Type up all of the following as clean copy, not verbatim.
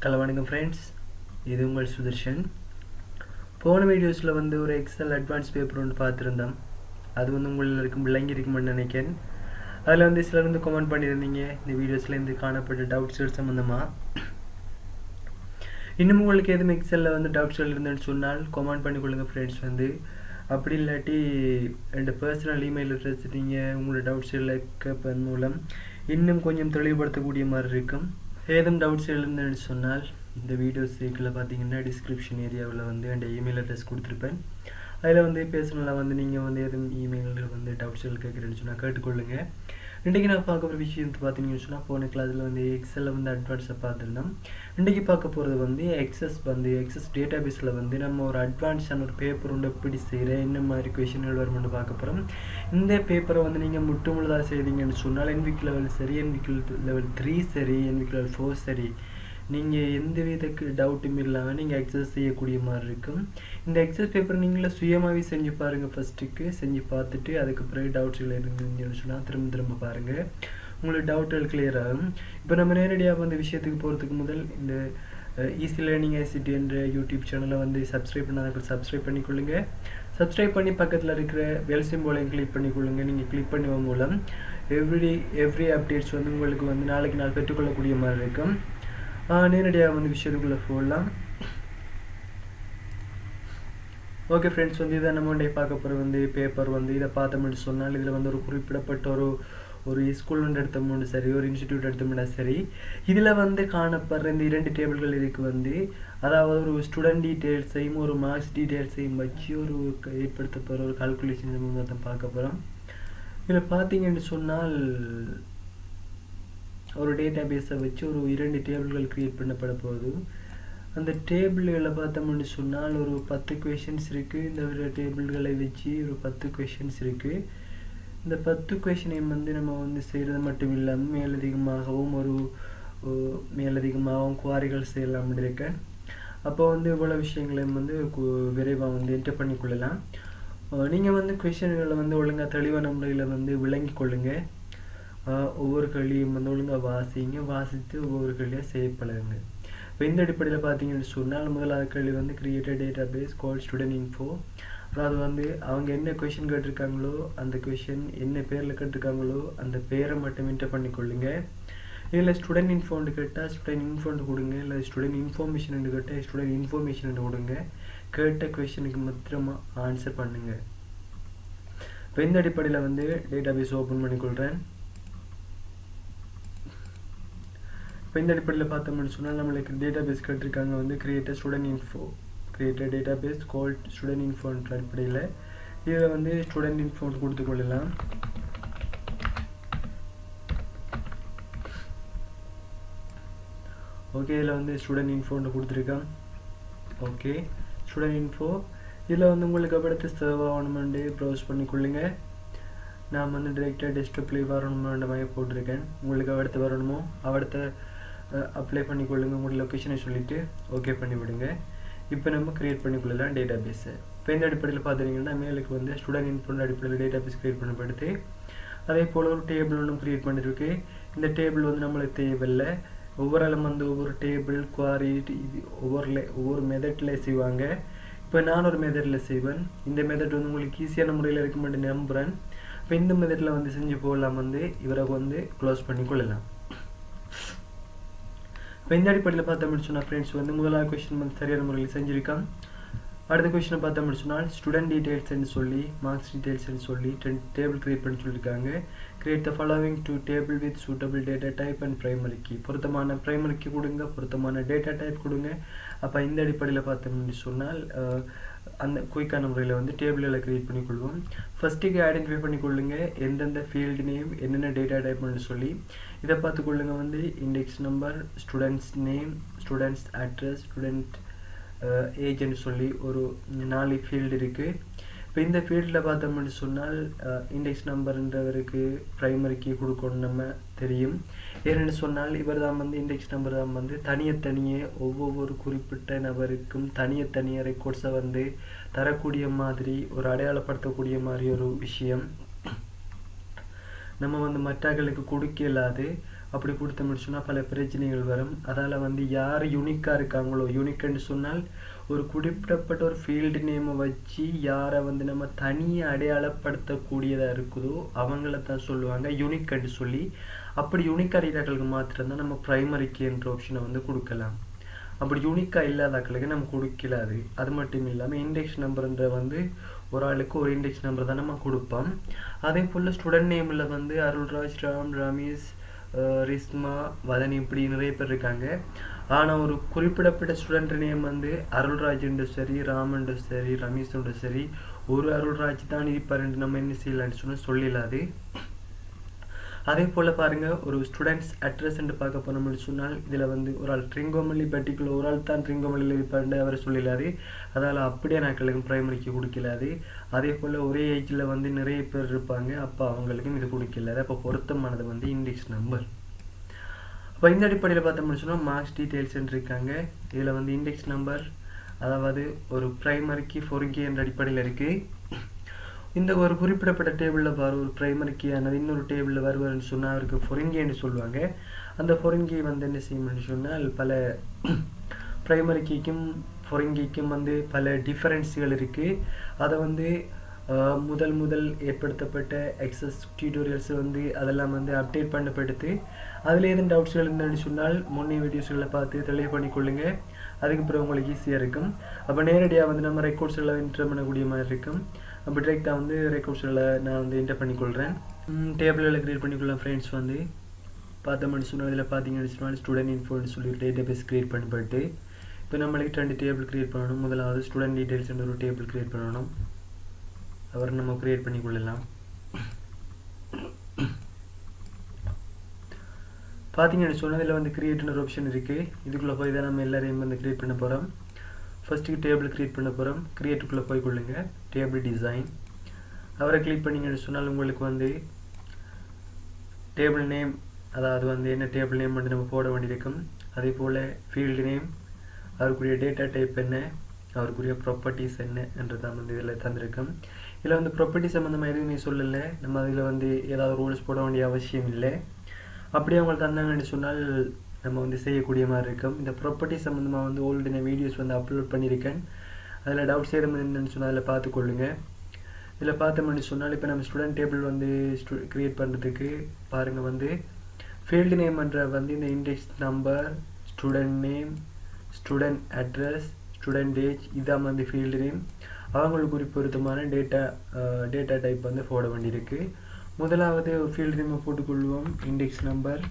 Hello friends, this is S.S.Sutharshan. போன வீடியோஸ்ல ஒரு எக்ஸல் அட்வான்ஸ் பேப்பர் ஒன்று பார்த்திருந்தோம். அது உங்களுக்கு விளங்கி இருக்கும்னு நினைக்கிறேன். அதுல சிலர் கமெண்ட் பண்ணியிருந்தீங்க இந்த வீடியோஸ்ல இருந்து காணப்பட்ட டவுட்ஸ் சம்பந்தமா. இன்னும் உங்களுக்கு எதுவும் எக்ஸல்ல டவுட்ஸ் இருந்ததுன்னு சொன்னால் கமெண்ட் பண்ணிக்கொள்ளுங்க ஃப்ரெண்ட்ஸ். அப்படி இல்லாட்டி என் பர்சனல் இமெயில் அட்ரஸ் நீங்க உங்களோட டவுட்ஸ் கேட்பதன் மூலம் இன்னும் கொஞ்சம் தெளிவுபடுத்தக்கூடிய மாதிரி இருக்கும். ஏதும் டவுட்ஸ் இருந்ததுன்னு சொன்னால் இந்த வீடியோஸ் கீழே பார்த்தீங்கன்னா டிஸ்கிரிப்ஷன் ஏரியாவில் என் இமெயில் அட்ரஸ் கொடுத்துருப்பேன். அதில் பேசலாம் நீங்கள் எதுவும் இமெயிலில் டவுட்ஸ்கள் கேட்குறேன்னு சொன்னால் கேட்டுக்கொள்ளுங்க. இன்றைக்கி நான் பார்க்க போகிற விஷயத்தை பார்த்தீங்கன்னு சொன்னால் போன கிளாஸில் எக்ஸலில் அட்வான்ஸை பார்த்துருந்தோம். இன்றைக்கி பார்க்க போகிறது எக்ஸஸ் டேட்டாபேஸில் நம்ம ஒரு அட்வான்ஸான ஒரு பேப்பர் எப்படி செய்கிறேன், என்ன மாதிரி கொஷின்கள் வரும்னு பார்க்க போகிறோம். இந்த பேப்பரை நீங்கள் முழுதாக செய்தீங்கன்னு சொன்னால் NVQ Level சரி, NVQ Level 3 சரி, NVQ Level 4 சரி, நீங்கள் எந்த விதக்கு டவுட்டும் இல்லாமல் நீங்கள் எக்ஸஸ் செய்யக்கூடிய மாதிரி இருக்கும். இந்த எக்ஸஸ் பேப்பர் நீங்களே சுயமாகவே செஞ்சு பாருங்கள். ஃபஸ்ட்டுக்கு செஞ்சு பார்த்துட்டு அதுக்கு பிறகு டவுட்ஸ்கள் இருந்துன்னு சொன்னால் திரும்ப பாருங்கள், உங்களுக்கு டவுட்கள் கிளியர் ஆகும். இப்போ நம்ம நேரடியாக விஷயத்துக்கு போகிறதுக்கு முதல் இந்த ஈஸி லேர்னிங் ICT என்ற யூடியூப் சேனலை சப்ஸ்கிரைப் பண்ணாத சப்ஸ்கிரைப் பண்ணிக்கொள்ளுங்க. சப்ஸ்கிரைப் பண்ணி பக்கத்தில் இருக்கிற பெல் சிம்போலையும் கிளிக் பண்ணிக்கொள்ளுங்க. நீங்கள் கிளிக் பண்ணுவதன் மூலம் எவ்ரி அப்டேட்ஸ் உங்களுக்கு நாளைக்கு நாள் பெற்றுக்கொள்ளக்கூடிய மாதிரி இருக்கும். நேரடியாக விஷயத்துக்குள்ளே போடலாம். ஓகே ஃப்ரெண்ட்ஸ், இதை நம்ம பார்க்க போகிற பேப்பர் இதை பார்த்தோம்னு சொன்னால் இதில் ஒரு குறிப்பிடப்பட்ட ஒரு ஸ்கூல் எடுத்தோம்னு சரி, ஒரு இன்ஸ்டிடியூட் எடுத்தோம்னா சரி, இதில் காணப்படுற இந்த 2 டேபிள்கள் இதுக்கு அதாவது ஒரு ஸ்டூடெண்ட் டீட்டெயில்ஸையும் ஒரு மார்க்ஸ் டீட்டெயில்ஸையும் வச்சு ஒரு ஏற்படுத்த போகிற ஒரு கால்குலேஷன் தான் பார்க்க போகிறோம். இதில் பார்த்தீங்கன்னு சொன்னால் ஒரு டேட்டாபேஸை வச்சு ஒரு 2 டேபிள்கள் கிரியேட் பண்ணப்பட போகுது. அந்த டேபிள்களை பார்த்தோம்னு சொன்னால் ஒரு 10 கொஷின்ஸ் இருக்குது. இந்த டேபிள்களை வச்சு ஒரு 10 கொஷின்ஸ் இருக்குது. இந்த 10 கொஷினையும் நம்ம செய்கிறது மட்டும் இல்லாமல் மேலதிகமாகவும் குவாரிகள் செய்யலாம்னு இருக்கேன். அப்போ இவ்வளோ விஷயங்களையும் விரைவாக என்டர் பண்ணிக்கொள்ளலாம். நீங்கள் கொஷின்களை ஒழுங்காக தெளிவான முறையில் விளங்கி கொள்ளுங்க. ஒவ்வொரு கேள்வியும் ஒழுங்காக வாசித்து ஒவ்வொரு கேள்வியாக செய்யப்படுங்க. இப்போ இந்த அடிப்படையில் பார்த்தீங்கன்னு சொன்னால் முதலாவது கேள்வி கிரியேட்டட் டேட்டாபேஸ் கால் ஸ்டூடெண்ட் இன்ஃபோ. அதாவது அவங்க என்ன கொஷின் கேட்டிருக்காங்களோ அந்த கொஷின் என்ன பேரில் கேட்டிருக்காங்களோ அந்த பேரை மட்டும் என்டர் பண்ணிக்கொள்ளுங்க. இதில் ஸ்டூடெண்ட் இன்ஃபோன்னு கேட்டால் ஸ்டூடெண்ட் இன்ஃபோன்னு கொடுங்க, இல்லை ஸ்டூடெண்ட் இன்ஃபர்மேஷன் கேட்டால் ஸ்டூடெண்ட் இன்ஃபர்மேஷன் கொடுங்க. கேட்ட கொஷனுக்கு மாத்திரமாக ஆன்சர் பண்ணுங்க. இப்போ இந்த அடிப்படையில் டேட்டாபேஸ் ஓப்பன் பண்ணிக்கொள்கிறேன். இப்போ இந்த அடிப்படையில் பார்த்தோம்னு சொன்னால் நம்மளுக்கு டேட்டாபேஸ் கேட்டிருக்காங்க created student info, created database called student இன்ஃபோன்ற அடிப்படையில் இதில் ஸ்டூடெண்ட் இன்ஃபோ கொடுத்துக்கொள்ளலாம். ஓகே, இதில் ஸ்டூடெண்ட் இன்ஃபோன்னு கொடுத்துருக்கேன். ஓகே, ஸ்டூடெண்ட் இன்ஃபோ இதில் உங்களுக்கு அடுத்து சர்வ் ஆகணுமெண்டு ப்ரௌஸ் பண்ணிக்கொள்ளுங்க. நான் டிரெக்டாக டெஸ்க்டாப்லேயே வரணுமென்ற மாதிரி போட்டிருக்கேன். உங்களுக்கு அடுத்து வரணுமோ அடுத்த அப்ளை பண்ணிக்கொள்ளுங்க. உங்களோட லொக்கேஷனை சொல்லிவிட்டு ஓகே பண்ணிவிடுங்க. இப்போ நம்ம க்ரியேட் பண்ணிக்கொள்ளலாம் டேட்டாபேஸை. இப்போ இந்த அடிப்படையில் பார்த்துட்டிங்கன்னா மேலுக்கு ஸ்டூடெண்ட் இன்ஃபோன்ற அடிப்படையில் டேட்டாபேஸ் க்ரியேட் பண்ணப்படுது. அதே போல் ஒரு டேபிள் ஒன்றும் க்ரியேட் பண்ணியிருக்கு. இந்த டேபிள் நம்மளுக்கு தேவையில்லை. ஒவ்வொரு ஆளும் ஒவ்வொரு டேபிள் குவாரி ஒவ்வொரு மெத்தடில் செய்வாங்க. இப்போ நான் ஒரு மெத்தடில் செய்வேன். இந்த மெத்தட் உங்களுக்கு ஈஸியான முறையில் இருக்குமென்று நம்புகிறேன். இப்போ இந்த மெத்தடில் செஞ்சு போகலாம் இவரை க்ளோஸ் பண்ணிக்கொள்ளலாம். இப்போ இந்த அடிப்படையில் பார்த்தோம்னு சொன்னால் ஃப்ரெண்ட்ஸ் முதலாவது கொஸ்டின் சரியான முறையில் செஞ்சுருக்கான். அடுத்த கொஸ்டினை பார்த்தோம்னு சொன்னால் ஸ்டூடெண்ட் டீட்டெயில்ஸ்ன்னு சொல்லி மார்க்ஸ் டீட்டெயில்ஸ்ன்னு சொல்லி 10 டேபிள் கிரியேட் பண்ணி சொல்லியிருக்காங்க. Create the following 2 table with suitable data type and primary key. பொருத்தமான பிரைமரி கீ கொடுங்க, பொருத்தமான டேட்டா டைப் கொடுங்க. அப்போ இந்த அடிப்படையில் பார்த்தோம்னு சொன்னால் அந்த குயிக்கான முறையில் டேபிள்களை கிரியேட் பண்ணிக்கொள்வோம். ஃபஸ்ட்டுக்கு ஐடென்டிஃபை பண்ணிக்கொள்ளுங்க எந்தெந்த ஃபீல்டு நேம் என்னென்ன டேட்டா டைப்னு சொல்லி. இதை பார்த்துக்கொள்ளுங்க index number, students name, students address, student ஏஜ்னு சொல்லி ஒரு 4 ஃபீல்டு இருக்குது. இப்போ இந்த ஃபீல்டில் பார்த்தோம்னு சொன்னால் இண்டெக்ஸ் நம்பர்ன்றவருக்கு ப்ரைமரி கீ கொடுக்கணும் நம்ம தெரியும். ஏன்னு சொன்னால் இவர் தான் இண்டெக்ஸ் நம்பர் தான் தனியே ஒவ்வொரு குறிப்பிட்ட நபருக்கும் தனியே ரெக்கார்ட்ஸை தரக்கூடிய மாதிரி ஒரு அடையாளப்படுத்தக்கூடிய மாதிரி ஒரு விஷயம். நம்ம மற்றவர்களுக்கு கொடுக்க இல்லாது அப்படி கொடுத்தோம்னு சொன்னால் பல பிரச்சனைகள் வரும். அதால் வந்து யார் யூனிக்காக இருக்காங்களோ, யூனிக்னு சொன்னால் ஒரு குறிப்பிடப்பட்ட ஒரு ஃபீல்டு நேமை வச்சு யாரை வந்து நம்ம தனியாக அடையாளப்படுத்தக்கூடியதாக இருக்குதோ அவங்கள தான் சொல்லுவாங்க யூனிக்னு சொல்லி. அப்படி யூனிக்காக இருக்கிறவங்களுக்கு மாத்திரம்தான் நம்ம ப்ரைமரி கீன்ற ஆப்ஷனை வந்து கொடுக்கலாம். அப்படி யூனிக்காக இல்லாதாக்களுக்கு நம்ம கொடுக்கலாது. அது மட்டும் இல்லாமல் இண்டெக்ஸ் நம்பர்ன்ற வந்து ஒரு ஆளுக்கு ஒரு இண்டெக்ஸ் நம்பர் தான் நம்ம கொடுப்போம். அதே போல் ஸ்டூடெண்ட் நேமில் வந்து அருள்ராஜ், ராம், ரமேஷ், ரிஸ்மா, வதனி இப்படி நிறைய பேர் இருக்காங்க. ஆனால் ஒரு குறிப்பிடப்பட்ட ஸ்டூடெண்ட் நேம் வந்து அருள்ராஜ்ன்ற சரி, ராமன்ற சரி, ரமேஷ்ன்ற சரி, ஒரு அருள்ராஜ் தான் இருப்பாருன்னு நம்ம என்ன செய்யலான்னு சொல்லிடலாது. அதே போல் பாருங்கள், ஒரு ஸ்டூடெண்ட்ஸ் அட்ரஸ்ன்னு பார்க்க போனோம்னு சொன்னால் இதில் வந்து ஒரு ஆள் ட்ரிங்கோமல்லி பர்டிகுலர் ஒரு ஆள் தான் ட்ரிங்கோமல்லியில் இருப்பாருன்னு அவர் சொல்லிடலாது. அதால் அப்படியே நாட்களுக்கு ப்ரைமரிக்கு கொடுக்கலாது. அதே போல் ஒரே ஏஜில் வந்து நிறைய பேர் இருப்பாங்க, அப்போ அவங்களுக்கும் இது கொடுக்கலாது. அப்போ பொருத்தமானது வந்து இண்டெக்ஸ் நம்பர். அப்போ இந்த அடிப்படையில் பார்த்தோம்னு சொன்னால் மார்க்ஸ் டீட்டெயில்ஸ்ன்னு இருக்காங்க. இதில் வந்து இண்டெக்ஸ் நம்பர் அதாவது ஒரு ப்ரைமரிக்கு ஃபொரிங்கி என்ற அடிப்படையில் இருக்குது. இந்த ஒரு குறிப்பிடப்பட்ட டேபிளில் பாரு ஒரு ப்ரைமரிக்கு ஆனது இன்னொரு டேபிளில் வருவார்னு சொன்னால் அவருக்கு ஃபொரிங்கின்னு சொல்லுவாங்க. அந்த ஃபொரிங்கி வந்து என்ன செய்யணும்னு சொன்னால் பல ப்ரைமரிக்கும் ஃபொரிங்கிக்கும் வந்து பல டிஃபரன்ஸுகள் இருக்குது. அதை வந்து முதல் ஏற்படுத்தப்பட்ட எக்ஸஸ் டியூட்டோரியல்ஸ் வந்து அதெல்லாம் வந்து அப்டேட் பண்ணப்படுத்து. அதில் எதுவும் டவுட்ஸ்கள் இருந்ததுன்னு சொன்னால் முன்னே வீடியோஸ்களை பார்த்து தெளிவு பண்ணிக்கொள்ளுங்க. அதுக்கு பிறகு உங்களுக்கு ஈஸியாக இருக்கும். அப்போ நேரடியாக வந்து நம்ம ரெக்கார்ட்ஸ்களை என்டர் பண்ணக்கூடிய மாதிரி இருக்கும். அப்போ டிரெக்டாக வந்து ரெக்கார்ட்ஸ்களை நான் வந்து என்டர் பண்ணிக்கொள்கிறேன். டேபிளில் க்ரியேட் பண்ணிக்கொள்ளலாம் ஃப்ரெண்ட்ஸ். வந்து பார்த்தோம்னு சொன்னால் இதில் பார்த்தீங்கன்னு சொன்னால் ஸ்டூடெண்ட் இன்ஃபோன்னு சொல்லி ஒரு டேட்டா பேஸ் க்ரியேட் பண்ணப்பட்டு இப்போ நம்மளுக்கு 2 டேபிள் க்ரியேட் பண்ணணும். முதலாவது ஸ்டூடெண்ட் டீட்டெயில்ஸ்ன்ற ஒரு டேபிள் க்ரியேட் பண்ணணும். அவரை நம்ம க்ரியேட் பண்ணிக்கொள்ளலாம். பார்த்தீங்கன்னு சொன்னால் இதில் வந்து க்ரியேட்னு ஒரு ஆப்ஷன் இருக்குது. இதுக்குள்ளே போய் தான் நம்ம எல்லாரையும் வந்து க்ரியேட் பண்ண போகிறோம். ஃபஸ்ட்டுக்கு டேபிள் க்ரியேட் பண்ண போகிறோம். க்ரியேட்டுக்குள்ளே போய் கொள்ளுங்க, டேபிள் டிசைன் அவரை கிளிக் பண்ணிங்கன்னு சொன்னால் உங்களுக்கு வந்து டேபிள் நேம், அதாவது வந்து என்ன டேபிள் நேம் வந்து நம்ம போட வேண்டியிருக்கும். அதே போல் ஃபீல்டு நேம், அவருக்குரிய டேட்டா டைப் என்ன, அவருக்குரிய ப்ராப்பர்ட்டிஸ் என்னன்றதான் வந்து இதில் தந்திருக்கும். இதில் வந்து ப்ராப்பர்ட்டி சம்மந்தமாக எதுவுமே சொல்லலை. நம்ம அதில் வந்து ஏதாவது ரூல்ஸ் போட வேண்டிய அவசியம் இல்லை. அப்படியே அவங்களுக்கு தந்தாங்கன்னு சொன்னால் நம்ம வந்து செய்யக்கூடிய மாதிரி இருக்கும். இந்த ப்ராப்பர்ட்டி சம்மந்தமாக வந்து ஆல்ரெடி நான் வீடியோஸ் வந்து அப்லோட் பண்ணியிருக்கேன். அதில் டவுட்ஸ் எதுவும் என்னன்னு சொன்னால் அதில் பார்த்துக்கொள்ளுங்க. இதில் பார்த்தோம்னு சொன்னால் இப்போ நம்ம ஸ்டூடெண்ட் டேபிள் வந்து க்ரியேட் பண்ணுறதுக்கு பாருங்கள் வந்து ஃபீல்டு நேம்ன்ற வந்து இந்த index number, student name, student address, student age இதான் வந்து ஃபீல்டு நேம். அவங்களுக்கு பொருத்தமான டேட்டா டைப் வந்து போட வேண்டியிருக்கு. முதலாவது ஃபீல்டு நேமை போட்டுக்கொள்வோம், index number.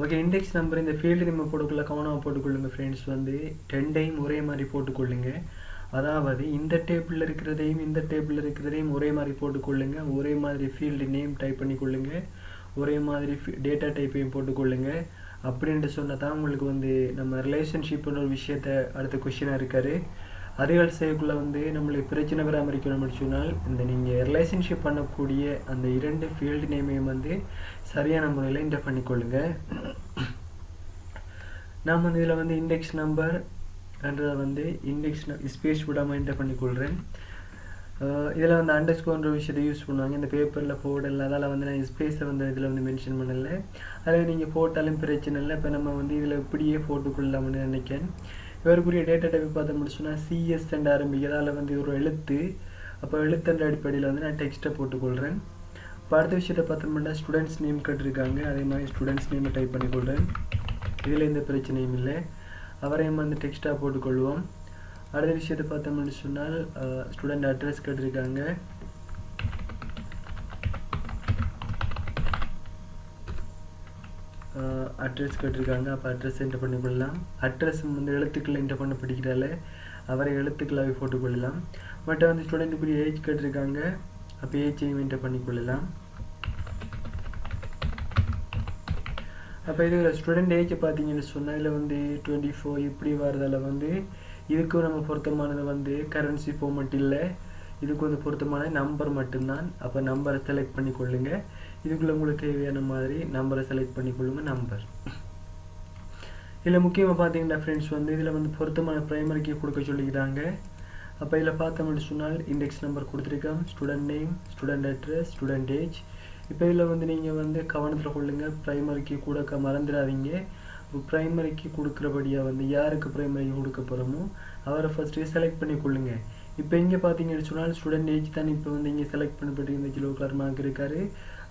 Okay, index number இந்த ஃபீல்டு நேமை போட்டுக்கொள்ள கவனமாக போட்டுக்கொள்ளுங்க ஃப்ரெண்ட்ஸ். வந்து 2டையும் ஒரே மாதிரி போட்டுக்கொள்ளுங்க. அதாவது இந்த டேபிளில் இருக்கிறதையும் இந்த டேபிளில் இருக்கிறதையும் ஒரே மாதிரி போட்டுக்கொள்ளுங்க. ஒரே மாதிரி ஃபீல்டு நேம் டைப் பண்ணிக்கொள்ளுங்க. ஒரே மாதிரி டேட்டா டைப்பையும் போட்டுக்கொள்ளுங்க. அப்படின்ட்டு சொன்னால் தான் உங்களுக்கு வந்து நம்ம ரிலேஷன்ஷிப்னு ஒரு விஷயத்தை அடுத்த கொஸ்டினாக இருக்காரு. அதுகள் செய்யக்குள்ளே வந்து நம்மளுக்கு பிரச்சனை பராமரிக்கணும்னு சொன்னால் இந்த நீங்கள் ரிலேஷன்ஷிப் பண்ணக்கூடிய அந்த 2 ஃபீல்டு நேமையும் வந்து சரியான முறையில் என்டர் பண்ணிக்கொள்ளுங்க. நான் வந்து இதில் வந்து இண்டெக்ஸ் நம்பர் என்றதை வந்து இண்டெக்ஸ் ஸ்பேஸ் விடாமல் என்டர் பண்ணிக்கொள்கிறேன். இதில் வந்து அண்டர்ஸ்கோர்ன்ற விஷயத்தை யூஸ் பண்ணுவாங்க. இந்த பேப்பரில் போடல, அதால் வந்து நான் ஸ்பேஸை வந்து இதில் வந்து மென்ஷன் பண்ணலை. அதில் நீங்கள் போட்டாலும் பிரச்சனை இல்லை. இப்போ நம்ம வந்து இதில் இப்படியே போட்டுக்கொள்ளலாம்னு நினைக்கிறேன். இவருக்குரிய டேட்டா டைப் பார்த்து முடிச்சுன்னா CS என்ற ஆரம்பிக்கு, அதால் வந்து ஒரு எழுத்து. அப்போ எழுத்துன்ற அடிப்படையில் வந்து நான் டெக்ஸ்ட்டை போட்டுக்கொள்கிறேன். இப்போ அடுத்த விஷயத்தை பார்த்தோம்னா ஸ்டூடெண்ட்ஸ் நேம் கட்டிருக்காங்க. அதே மாதிரி ஸ்டூடெண்ட்ஸ் நேமை டைப் பண்ணிக்கொள்கிறேன். இதில் எந்த பிரச்சனையும் இல்லை. அவரையும் வந்து டெக்ஸ்ட்டாக போட்டுக்கொள்வோம். அடுத்த விஷயத்தை பார்த்தோம்னு சொன்னால் ஸ்டூடெண்ட் அட்ரஸ் கேட்டிருக்காங்க. அட்ரஸ் கேட்டிருக்காங்க. அப்போ அட்ரஸ் என்டர் பண்ணிக்கொள்ளலாம். அட்ரஸ் வந்து எழுத்துக்களை என்டர் பண்ண பிடிக்கிறால அவரை எழுத்துக்களாகவே போட்டுக்கொள்ளலாம். பட் வந்து ஸ்டூடெண்ட்டுக்குரிய ஏஜ் கேட்டிருக்காங்க. அப்போ ஏஜையும் என்டர் பண்ணிக்கொள்ளலாம். அப்போ இதில் ஸ்டூடெண்ட் ஏஜை பார்த்தீங்கன்னு சொன்னால் இதில் வந்து 24 இப்படி வரதால் வந்து இதுக்கும் நம்ம பொருத்தமானது வந்து கரன்சி ஃபார்மேட் இல்லை. இதுக்கு வந்து பொருத்தமான நம்பர் மட்டும்தான். அப்போ நம்பரை செலக்ட் பண்ணிக்கொள்ளுங்க. இதுக்குள்ளே உங்களுக்கு தேவையான மாதிரி நம்பரை செலக்ட் பண்ணிக்கொள்ளுங்க. நம்பர் இதில் முக்கியமாக பார்த்தீங்கன்னா ஃப்ரெண்ட்ஸ் வந்து இதில் வந்து பொருத்தமான ப்ரைமரிக்கு கொடுக்க சொல்லிக்கிறாங்க. அப்போ இதில் பார்த்தோம்னு சொன்னால் இண்டெக்ஸ் நம்பர் கொடுத்துருக்கோம், student name, student address, student age இப்போ இதில் வந்து நீங்கள் வந்து கவனத்தில் கொள்ளுங்க, ப்ரைமரிக்கு கொடுக்க மறந்துடாதீங்க. ப்ரைமரிக்கு கொடுக்குறபடியாக வந்து யாருக்கு ப்ரைமரிக்கு கொடுக்க போகிறோமோ அவரை ஃபஸ்ட்டு செலக்ட் பண்ணி கொள்ளுங்க. இப்போ இங்கே பார்த்தீங்கன்னு சொன்னால் ஸ்டூடெண்ட் ஏஜ் தான் இப்போ வந்து இங்கே செலக்ட் பண்ணப்பட்டு இந்த கிலோ கலர் மார்க் இருக்காரு.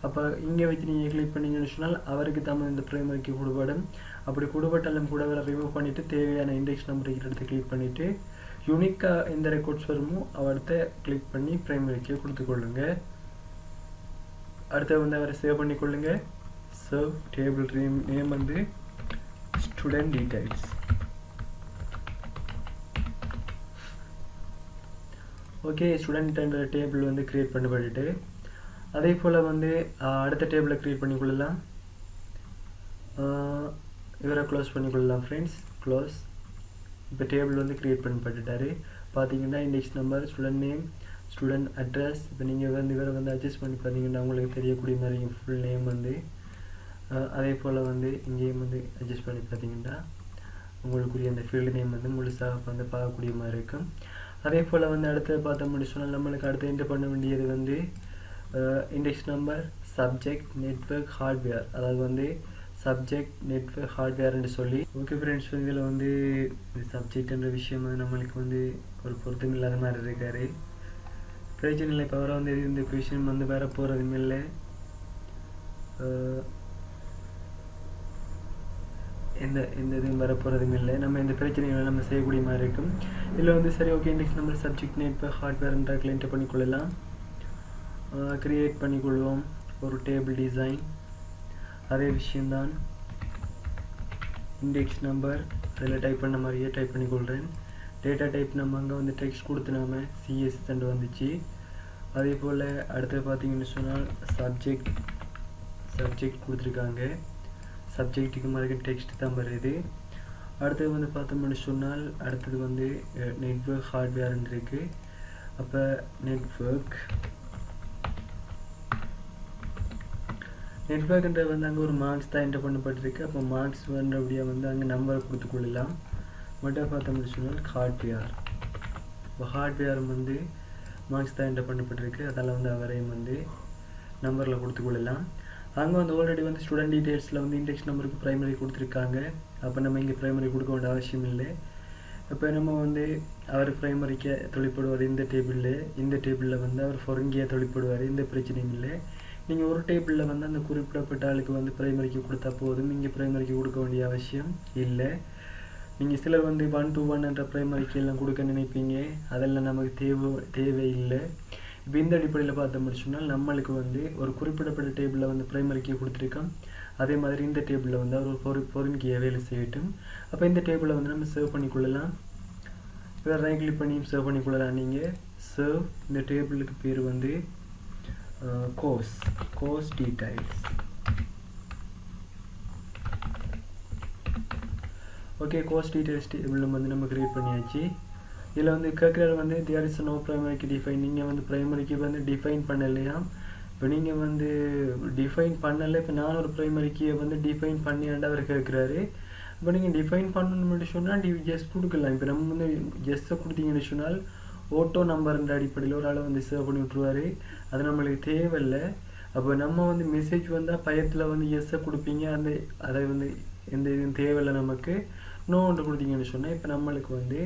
அப்போ இங்கே வச்சு நீங்கள் கிளிக் பண்ணிங்கன்னு சொன்னால் அவருக்கு தான் இந்த ப்ரைமரிக்கு கொடுப்படும். அப்படி கொடுப்பட்டாலும் கூட அவரை ரிமூவ் பண்ணிவிட்டு தேவையான இண்டெக்ஸ் நம்பர் எடுத்து கிளிக் பண்ணிவிட்டு யூனிக்காக எந்த ரெக்கார்ட்ஸ் வருமோ அவர்கிட்ட கிளிக் பண்ணி ப்ரைமரிக்கு கொடுத்துக்கொள்ளுங்க. அடுத்து வந்து அவரை சேவ் பண்ணிக்கொள்ளுங்க. சேவ் டேபிள் நேம் வந்து ஸ்டூடெண்ட் டீடைல்ஸ். ஓகே, ஸ்டூடெண்ட் என்ற டேபிள் வந்து கிரியேட் பண்ணப்பட்டு அதே போல் வந்து அடுத்த டேபிளை கிரியேட் பண்ணிக்கொள்ளலாம். இவரை க்ளோஸ் பண்ணிக்கொள்ளலாம் ஃப்ரெண்ட்ஸ். க்ளோஸ். இப்போ டேபிள் வந்து கிரியேட் பண்ணப்பட்டுட்டாரு. பார்த்தீங்கன்னா index number, student name, student address. இப்போ நீங்கள் வந்து இவரை வந்து அட்ஜஸ்ட் பண்ணி பார்த்தீங்கன்னா உங்களுக்கு தெரியக்கூடிய மாதிரி ஃபுல் நேம் வந்து அதே போல் வந்து இங்கேயும் வந்து அட்ஜஸ்ட் பண்ணி பார்த்தீங்கன்னா உங்களுக்குரிய அந்த ஃபீல்டு நேம் வந்து முழுசாக வந்து பார்க்கக்கூடிய மாதிரி இருக்கும். அதே போல் வந்து அடுத்து பார்த்தோம்னு சொன்னால் நம்மளுக்கு அடுத்து என்டர் பண்ண வேண்டியது வந்து index number, subject, network, hardware. அதாவது வந்து சப்ஜெக்ட், நெட்வொர்க், ஹார்ட்வேர்னு சொல்லி. ஓகே ஃப்ரெண்ட்ஸ், இதில் வந்து சப்ஜெக்ட்ன்ற விஷயம் வந்து நம்மளுக்கு வந்து ஒரு பொருத்தம் இல்லாத மாதிரி இருக்காரு. பிரச்சனை இல்லை. இப்போ அவரை வந்து இந்த கொஷின் வந்து வேற போகிறதும் இல்லை. எந்த இதுவும் வர போகிறதும் இல்லை. நம்ம இந்த பிரச்சனைகளை நம்ம செய்யக்கூடிய மாதிரி இருக்கும். இதில் வந்து சரி, okay, index number, subject, network, ஹார்ட்வேர்ன்ற என்டர் பண்ணிக்கொள்ளலாம். கிரியேட் பண்ணிக்கொள்வோம் ஒரு டேபிள் டிசைன். அதே விஷயம்தான். இண்டெக்ஸ் நம்பர் அதில் டைப் பண்ண மாதிரியே டைப் பண்ணிக்கொள்கிறேன். டேட்டா டைப் நம்ம அங்கே வந்து டெக்ஸ்ட் கொடுத்து நாம சிஎஸ் வந்துச்சு. அதே போல் அடுத்து பார்த்தீங்கன்னு சொன்னால் சப்ஜெக்ட் கொடுத்துருக்காங்க. சப்ஜெக்ட்டுக்கு மாதிரி டெக்ஸ்ட் தான் வருது. அடுத்தது வந்து பார்த்தோம்னு சொன்னால் அடுத்தது வந்து நெட்வொர்க், ஹார்ட்வேர்ன்னு இருக்குது. அப்போ நெட்வொர்க்ன்றது வந்து அங்கே ஒரு மார்க்ஸ் தான் என்டர் பண்ணப்பட்டிருக்கு. அப்போ மார்க்ஸ் அப்படியே வந்து அங்கே நம்பர் கொடுத்துக்கொள்ளலாம். மட்டும் பார்த்தோம்னு சொன்னால் ஹார்ட்வேர். இப்போ ஹார்ட்வேர் வந்து மார்க்ஸ் தான் என்டர் பண்ணப்பட்டிருக்கு. அதெல்லாம் வந்து அவரையும் வந்து நம்பரில் கொடுத்துக்கொள்ளலாம். அங்கே வந்து ஆல்ரெடி வந்து ஸ்டூடெண்ட் டீட்டெயில்ஸில் வந்து இண்டெக்ஸ் நம்பருக்கு ப்ரைமரி கொடுத்துருக்காங்க. அப்போ நம்ம இங்கே ப்ரைமரி கொடுக்க வேண்டிய அவசியம் இல்லை. இப்போ நம்ம வந்து அவர் ப்ரைமரிக்கு தொழிற்படுவார் இந்த டேபிளில் வந்து அவர் ஃபொரங்கியாக தொழிற்படுவார். இந்த பிரச்சனையும் இல்லை. நீங்கள் ஒரு டேபிளில் வந்து அந்த குறிப்பிடப்பட்ட ஆளுக்கு வந்து ப்ரைமரிக்கு கொடுத்தா போதும். இங்கே ப்ரைமரிக்கு கொடுக்க வேண்டிய அவசியம் இல்லை. நீங்கள் சிலர் வந்து 1 to 1 என்ற ப்ரைமரிக்கு எல்லாம் கொடுக்க நினைப்பீங்க. அதெல்லாம் நமக்கு தேவையில்லை. இப்போ இந்த அடிப்படையில் பார்த்தோம்னு சொன்னால் நம்மளுக்கு வந்து ஒரு குறிப்பிடப்பட்ட டேபிளில் வந்து ப்ரைமரிக்கு கொடுத்துருக்கோம். அதே மாதிரி இந்த டேபிளில் வந்து அவர் பொருங்கிய வேலை செய்யட்டும். அப்போ இந்த டேபிளை வந்து நம்ம சேவ் பண்ணிக்கொள்ளலாம். இப்போ ரைட் கிளிக் பண்ணி சேவ் பண்ணிக்கொள்ளலாம். நீங்கள் சேவ். இந்த டேபிளுக்கு பேர் வந்து course details. Okay, course details table வந்து நம்ம கிரியேட் பண்ணியாச்சு. இதில் வந்து கேட்குறது வந்து தேர் இஸ் நோ ப்ரைமரிக்கு டிஃபைன். நீங்கள் வந்து ப்ரைமரிக்கு வந்து டிஃபைன் பண்ணலையா? இப்போ நீங்கள் வந்து டிஃபைன் பண்ணலை. இப்போ நான் ஒரு ப்ரைமரிக்கு வந்து டிஃபைன் பண்ணியாண்டா அவர் கேட்குறாரு. இப்போ நீங்கள் டிஃபைன் பண்ணணும்னு சொன்னால் ஜஸ்ட் கொடுக்கலாம். இப்போ நம்ம வந்து ஜஸ்ட்டை கொடுத்தீங்கன்னு சொன்னால் ஓட்டோ நம்பர்ன்ற அடிப்படையில் ஒரு ஆளை வந்து சேவ் பண்ணி விட்ருவார். அது நம்மளுக்கு தேவையில்லை. அப்போ நம்ம வந்து மெசேஜ் வந்தால் பயத்தில் வந்து எஸ்ஸை கொடுப்பீங்க. அதை வந்து எந்த இதுவும் தேவையில்லை. நமக்கு நோன்று கொடுத்தீங்கன்னு சொன்னால் இப்போ நம்மளுக்கு வந்து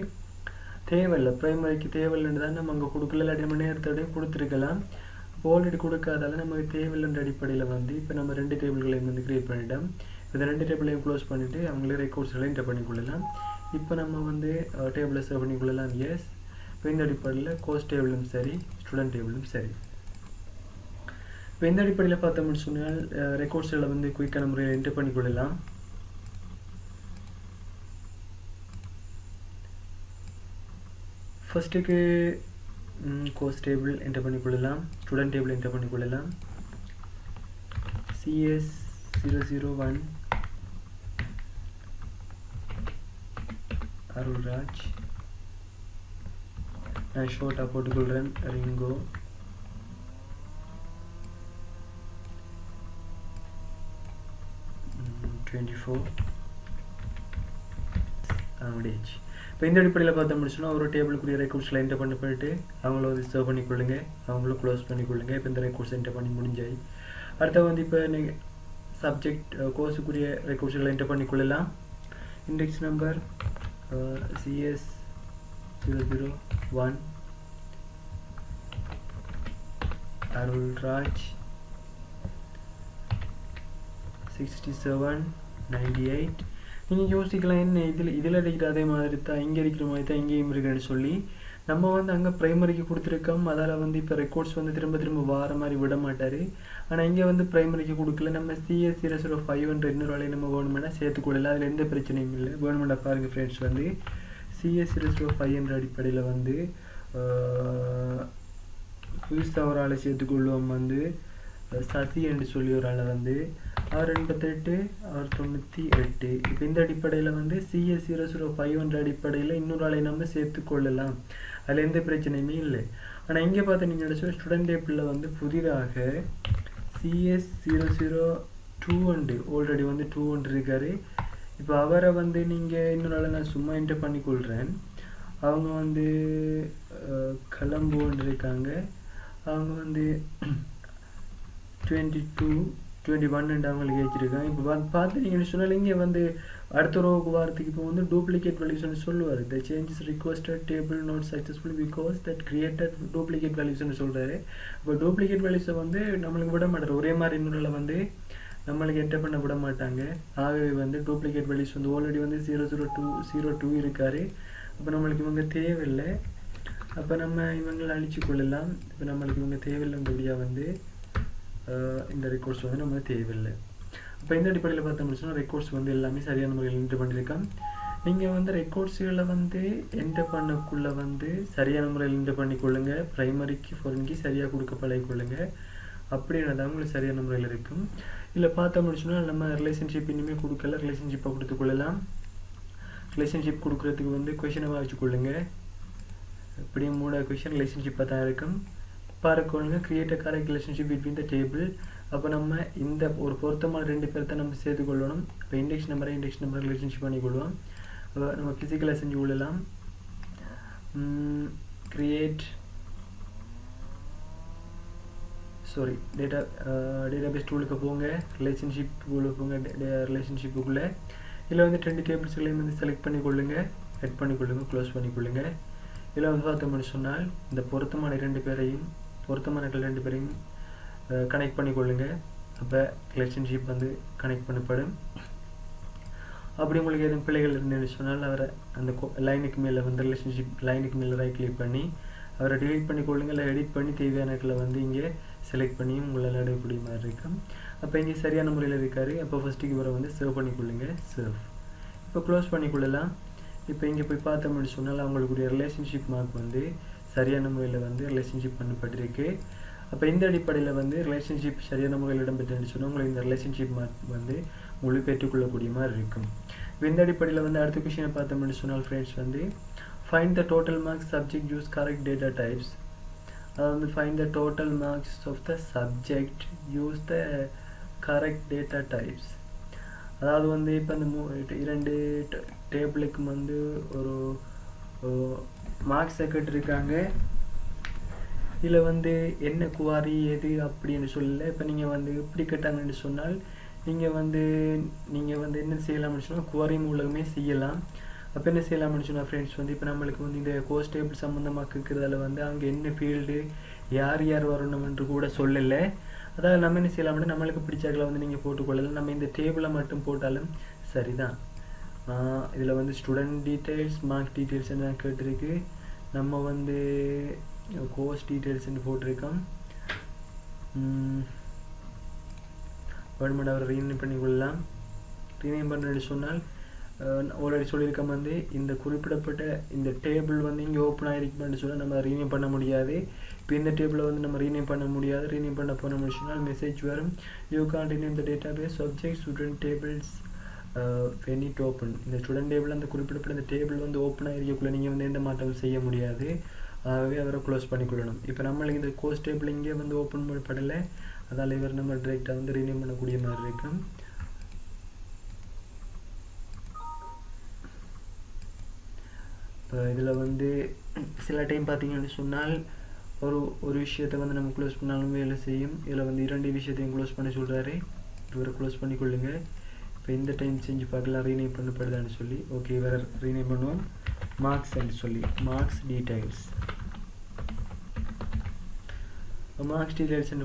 தேவையில்லை. ப்ரைமரிக்கு தேவையில்லைன்னு தான் நம்ம அங்கே கொடுக்கல. இல்லாட்டி நம்ம நேரத்தோடய கொடுத்துருக்கலாம். இப்போ ஆல்ரெடி கொடுக்காதால நமக்கு தேவையில்லைன்ற அடிப்படையில் வந்து இப்போ நம்ம 2 டேபிள்களையும் வந்து கிரியேட் பண்ணிட்டோம். இந்த 2 டேபிளையும் க்ளோஸ் பண்ணிவிட்டு அவங்களே ரெக்கார்ட்ஸ்களை என்டர் பண்ணிக்கொள்ளலாம். இப்போ நம்ம வந்து டேபிளை சேவ் பண்ணிக்கொள்ளலாம். எஸ். இப்போ இந்த அடிப்படையில் கோர்ஸ் டேபிளும் சரி, ஸ்டூடெண்ட் டேபிளும் சரி. இப்போ இந்த அடிப்படையில் பார்த்தோம்னு சொன்னால் ரெக்கார்ட்ஸ்களை வந்து குயிக்கான முறையில் என்டர் பண்ணிக்கொள்ளலாம். ஃபர்ஸ்ட்டுக்கு கோர்ஸ் டேபிள் என்டர் பண்ணிக்கொள்ளலாம். ஸ்டூடெண்ட் டேபிள் என்டர் பண்ணிக்கொள்ளலாம். CS001 அருள்ராஜ். நான் ஷோர்ட்டாக போட்டுக்கொள்கிறேன். ரிங்கோ. அவங்களுடைய. இப்போ இந்த அடிப்படையில் பார்த்தோம்னு சொன்னால் ஒரு டேபிளுக்குரிய ரெக்கார்ட்ஸில் என்டர் பண்ணி போயிட்டு அவங்கள வந்து சேவ் பண்ணிக்கொள்ளுங்க. அவங்களும் க்ளோஸ் பண்ணிக்கொள்ளுங்க. இப்போ இந்த ரெக்கார்ட்ஸ் என்டர் பண்ணி முடிஞ்சாய். அடுத்து வந்து இப்போ நீங்கள் சப்ஜெக்ட் கோர்ஸுக்குரிய ரெக்கார்ட்ஸ்களை என்டர் பண்ணிக்கொள்ளலாம். Index number CS001 Arulraj 6798. நீங்கள் யோசிக்கலாம் என்ன இதில் இருக்கிற அதே மாதிரி தான் இங்கே இருக்கிற மாதிரி தான் இங்கேயும் இருக்குன்னு சொல்லி. நம்ம வந்து அங்கே ப்ரைமரிக்கு கொடுத்துருக்கோம், அதால் வந்து இப்போ ரெக்கார்ட்ஸ் வந்து திரும்ப திரும்ப வார மாதிரி விட மாட்டார். ஆனால் இங்கே வந்து ப்ரைமரிக்கு கொடுக்கல. நம்ம CS005 இன்னொரு வேலையை நம்ம வேணுமெண்டா சேர்த்துக்கொள்ளலாம், அதில் எந்த பிரச்சனையும் இல்லை. வேணுமெண்டா பாருங்கள் ஃப்ரெண்ட்ஸ், வந்து CS005 அடிப்படையில் வந்து புதுசாக ஒரு ஆளை சேர்த்துக்கொள்வோம். வந்து சசி என்று சொல்லி ஒரு ஆளை வந்து அவர் 88 அவர் 98. இப்போ இந்த அடிப்படையில் வந்து CS005 அடிப்படையில் இன்னொரு ஆளை நம்ம சேர்த்துக்கொள்ளலாம், அதில் எந்த பிரச்சனையுமே இல்லை. ஆனால் இங்கே பார்த்து நீங்கள் நினச்சோ ஸ்டூடெண்ட் டேப்பில் வந்து புதிதாக CS002 ஆல்ரெடி வந்து 2 இருக்கார். இப்போ அவரை வந்து நீங்கள் இன்னொரு ஆளை நான் சும்மா என்டர் பண்ணிக்கொள்கிறேன். அவங்க வந்து கலம்போன்னு இருக்காங்க. அவங்க வந்து 21 அவங்களுக்கு ஏற்றிருக்காங்க. இப்போ பார்த்து நீங்கள் சொன்னால் இங்கே வந்து அடுத்த ரோவுக்கு வாரத்துக்கு இப்போ வந்து டூப்ளிகேட் வேல்யூஸ்னு சொல்லுவார். The changes requested table not successful because that created duplicate வேல்யூஸ்னு சொல்கிறாரு. இப்போ டூப்ளிகேட் வேல்யூஸை வந்து நம்மளுக்கு விட மாட்டார், ஒரே மாதிரி இன்னொரு வந்து நம்மளுக்கு என்டர் பண்ண விட மாட்டாங்க. ஆகவே வந்து டூப்ளிகேட் வேல்யூஸ் வந்து ஆல்ரெடி வந்து 002 இருக்கார். அப்போ நம்மளுக்கு இவங்க தேவையில்லை, அப்போ நம்ம இவங்களை அழிச்சு கொள்ளலாம். இப்போ நம்மளுக்கு இவங்க தேவையில்லைன்றபடியாக வந்து இந்த ரெக்கார்ட்ஸ் வந்து நம்ம தேவையில்லை. அப்போ இந்த அடிப்படையில் பார்த்தோம்னு சொன்னால் ரெக்கார்ட்ஸ் வந்து எல்லாமே சரியான முறையில் என்டர் பண்ணியிருக்கோம். நீங்கள் வந்து ரெக்கார்ட்ஸுகளை வந்து என்டர் பண்ணக்குள்ளே வந்து சரியான முறையில் என்டர் பண்ணிக்கொள்ளுங்க. ப்ரைமரிக்கு ஃபாரின்க்கு சரியாக கொடுக்க பழகிக்கொள்ளுங்க, அப்படின்றதான் உங்களுக்கு சரியான முறையில் இருக்கும். இல்லை பார்த்தோம்னு சொன்னால் நம்ம ரிலேஷன்ஷிப் இனிமேல் கொடுக்கல, ரிலேஷன்ஷிப்பை கொடுத்துக்கொள்ளலாம். ரிலேஷன்ஷிப் கொடுக்குறதுக்கு வந்து கொஷனை வச்சுக்கொள்ளுங்க. இப்படியும் 3 கொஷின் ரிலேஷன்ஷிப்பாக தான் இருக்கும். பார்க்கொள்ளுங்க create a correct relationship between the table. அப்போ நம்ம இந்த ஒரு பொருத்தமான 2 பேர் தான் நம்ம சேர்த்துக்கொள்ளணும். இப்போ இண்டெக்ஸ் நம்பரை ரிலேஷன்ஷிப் பண்ணிக்கொள்வோம். அப்போ நம்ம ஃபிசிக்கலாக செஞ்சு கொள்ளலாம். கிரியேட் டேட்டாபேஸ் டூலுக்கு போங்க, ரிலேஷன்ஷிப்புக்குள்ளே போங்க, ரிலேஷன்ஷிப்புக்குள்ளே இதில் வந்து 2 டேபிள்ஸ்களையும் வந்து செலக்ட் பண்ணிக்கொள்ளுங்க, ஹெட் பண்ணிக்கொள்ளுங்க, க்ளோஸ் பண்ணிக்கொள்ளுங்க. இதில் வந்து பார்த்தோம்னு சொன்னால் இந்த பொருத்தமான 2 பேரையும் கனெக்ட் பண்ணிக்கொள்ளுங்க. அப்போ ரிலேஷன்ஷிப் வந்து கனெக்ட் பண்ணப்படும். அப்படி உங்களுக்கு எதுவும் பிள்ளைகள் இருந்துன்னு சொன்னால் அவரை அந்த லைனுக்கு மேலே வந்து ரிலேஷன்ஷிப் லைனுக்கு மேலே ரைட் கிளிக் பண்ணி அவரை டிலீட் பண்ணிக்கொள்ளுங்க. இல்லை எடிட் பண்ணி தேவையானக்களை வந்து இங்கே செலக்ட் பண்ணி உங்களால் எடுக்கக்கூடிய மாதிரி இருக்கும். அப்போ இங்கே சரியான முறையில் இருக்கார். அப்போ ஃபஸ்ட்டுக்கு இவரை வந்து சேவ் பண்ணிக்கொள்ளுங்க, சேவ். இப்போ க்ளோஸ் பண்ணிக்கொள்ளலாம். இப்போ இங்கே போய் பார்த்தோம்னு சொன்னால் அவங்களுக்குரிய ரிலேஷன்ஷிப் மார்க் வந்து சரியான முறையில் வந்து ரிலேஷன்ஷிப் பண்ணப்பட்டிருக்கு. அப்போ இந்த அடிப்படையில் வந்து ரிலேஷன்ஷிப் சரியான முறையில் இடம்பெற்றுன்னு சொன்னால் உங்களுக்கு இந்த ரிலேஷன்ஷிப் மார்க் வந்து உங்களுக்கு பெற்றுக்கொள்ளக்கூடிய மாதிரி இருக்கும். இப்போ இந்த அடிப்படையில் வந்து அடுத்த கொஷினை பார்த்தோம்னு சொன்னால் ஃப்ரெண்ட்ஸ் வந்து find the total marks subject use correct data types. அதாவது find the total marks of the subject use the correct data types. அதாவது வந்து இப்போ அந்த 2 டேபிளுக்கு வந்து ஒரு மார்க்ஸை கேட்டிருக்காங்க. இதில் வந்து என்ன குவாரி எது அப்படின்னு சொல்லல. இப்போ நீங்கள் வந்து எப்படி கேட்டாங்கன்னு சொன்னால் நீங்கள் வந்து என்ன செய்யலாம்னு சொன்னால் குவாரி மூலமே செய்யலாம். அப்போ என்ன செய்யலாம்னு சொன்னால் ஃப்ரெண்ட்ஸ் வந்து இப்போ நம்மளுக்கு வந்து இந்த கோர்ஸ் டேபிள் சம்மந்தமாக இருக்கிறதால வந்து அங்கே என்ன ஃபீல்டு யார் வரணும்னு கூட சொல்லலை. அதாவது நம்ம என்ன செய்யலாம்னு நம்மளுக்கு பிடிச்சாக்களை வந்து நீங்கள் போட்டுக்கொள்ளலாம். நம்ம இந்த டேபிளை மட்டும் போட்டாலும் சரிதான். இதில் வந்து ஸ்டூடெண்ட் டீட்டெயில்ஸ் மார்க் டீட்டெயில்ஸ் என்ன கேட்டிருக்கு. நம்ம வந்து கோர்ஸ் டீட்டெயில்ஸ்ன்னு போட்டிருக்கோம். கவர்மெண்ட் அவரை ரீநேம் பண்ணிக்கொள்ளலாம். ரீநேம் பண்ணுறேன்னு சொன்னால் ஆல்ரெடி சொல்லியிருக்கோம் வந்து இந்த குறிப்பிடப்பட்ட இந்த டேபிள் வந்து இங்கே ஓப்பன் ஆகிருக்குன்னு சொன்னால் நம்ம ரீநேம் பண்ண முடியாது. இப்போ இந்த டேபிளை வந்து நம்ம ரீநேம் பண்ண முடியாது. ரீநேம் பண்ண போனோம்னு சொன்னால் மெசேஜ் வரும், you can't rename the database subject student tables when it open. இந்த ஸ்டூடெண்ட் டேபிள் அந்த குறிப்பிடப்பட்ட இந்த டேபிள் வந்து ஓப்பன் ஆகிருக்கக்குள்ள நீங்கள் வந்து எந்த மாற்றமும் செய்ய முடியாது. ஆகவே அவரை க்ளோஸ் பண்ணிக்கொள்ளணும். இப்போ நம்மளுக்கு இந்த கோர்ஸ் டேபிள் இங்கே வந்து ஓப்பன் பண்ணப்படலை, அதால் இவர் நம்ம டிரெக்டாக வந்து ரீநேம் பண்ணக்கூடிய மாதிரி இருக்கும். இப்போ இதில் வந்து சில டைம் பார்த்தீங்கன்னு சொன்னால் ஒரு விஷயத்தை வந்து நம்ம க்ளோஸ் பண்ணாலும் வேலை செய்யும். இதில் வந்து 2 விஷயத்தையும் க்ளோஸ் பண்ண சொல்கிறாரு. இவரை க்ளோஸ் பண்ணிக்கொள்ளுங்க. இப்போ இந்த டைம் செஞ்சு பார்க்கலாம் ரீநேம் பண்ணப்படுதான்னு சொல்லி. ஓகே, இவரை ரீநேம் பண்ணுவோம் மார்க்ஸ்ன்னு சொல்லி. மார்க்ஸ் டீடைல்ஸ்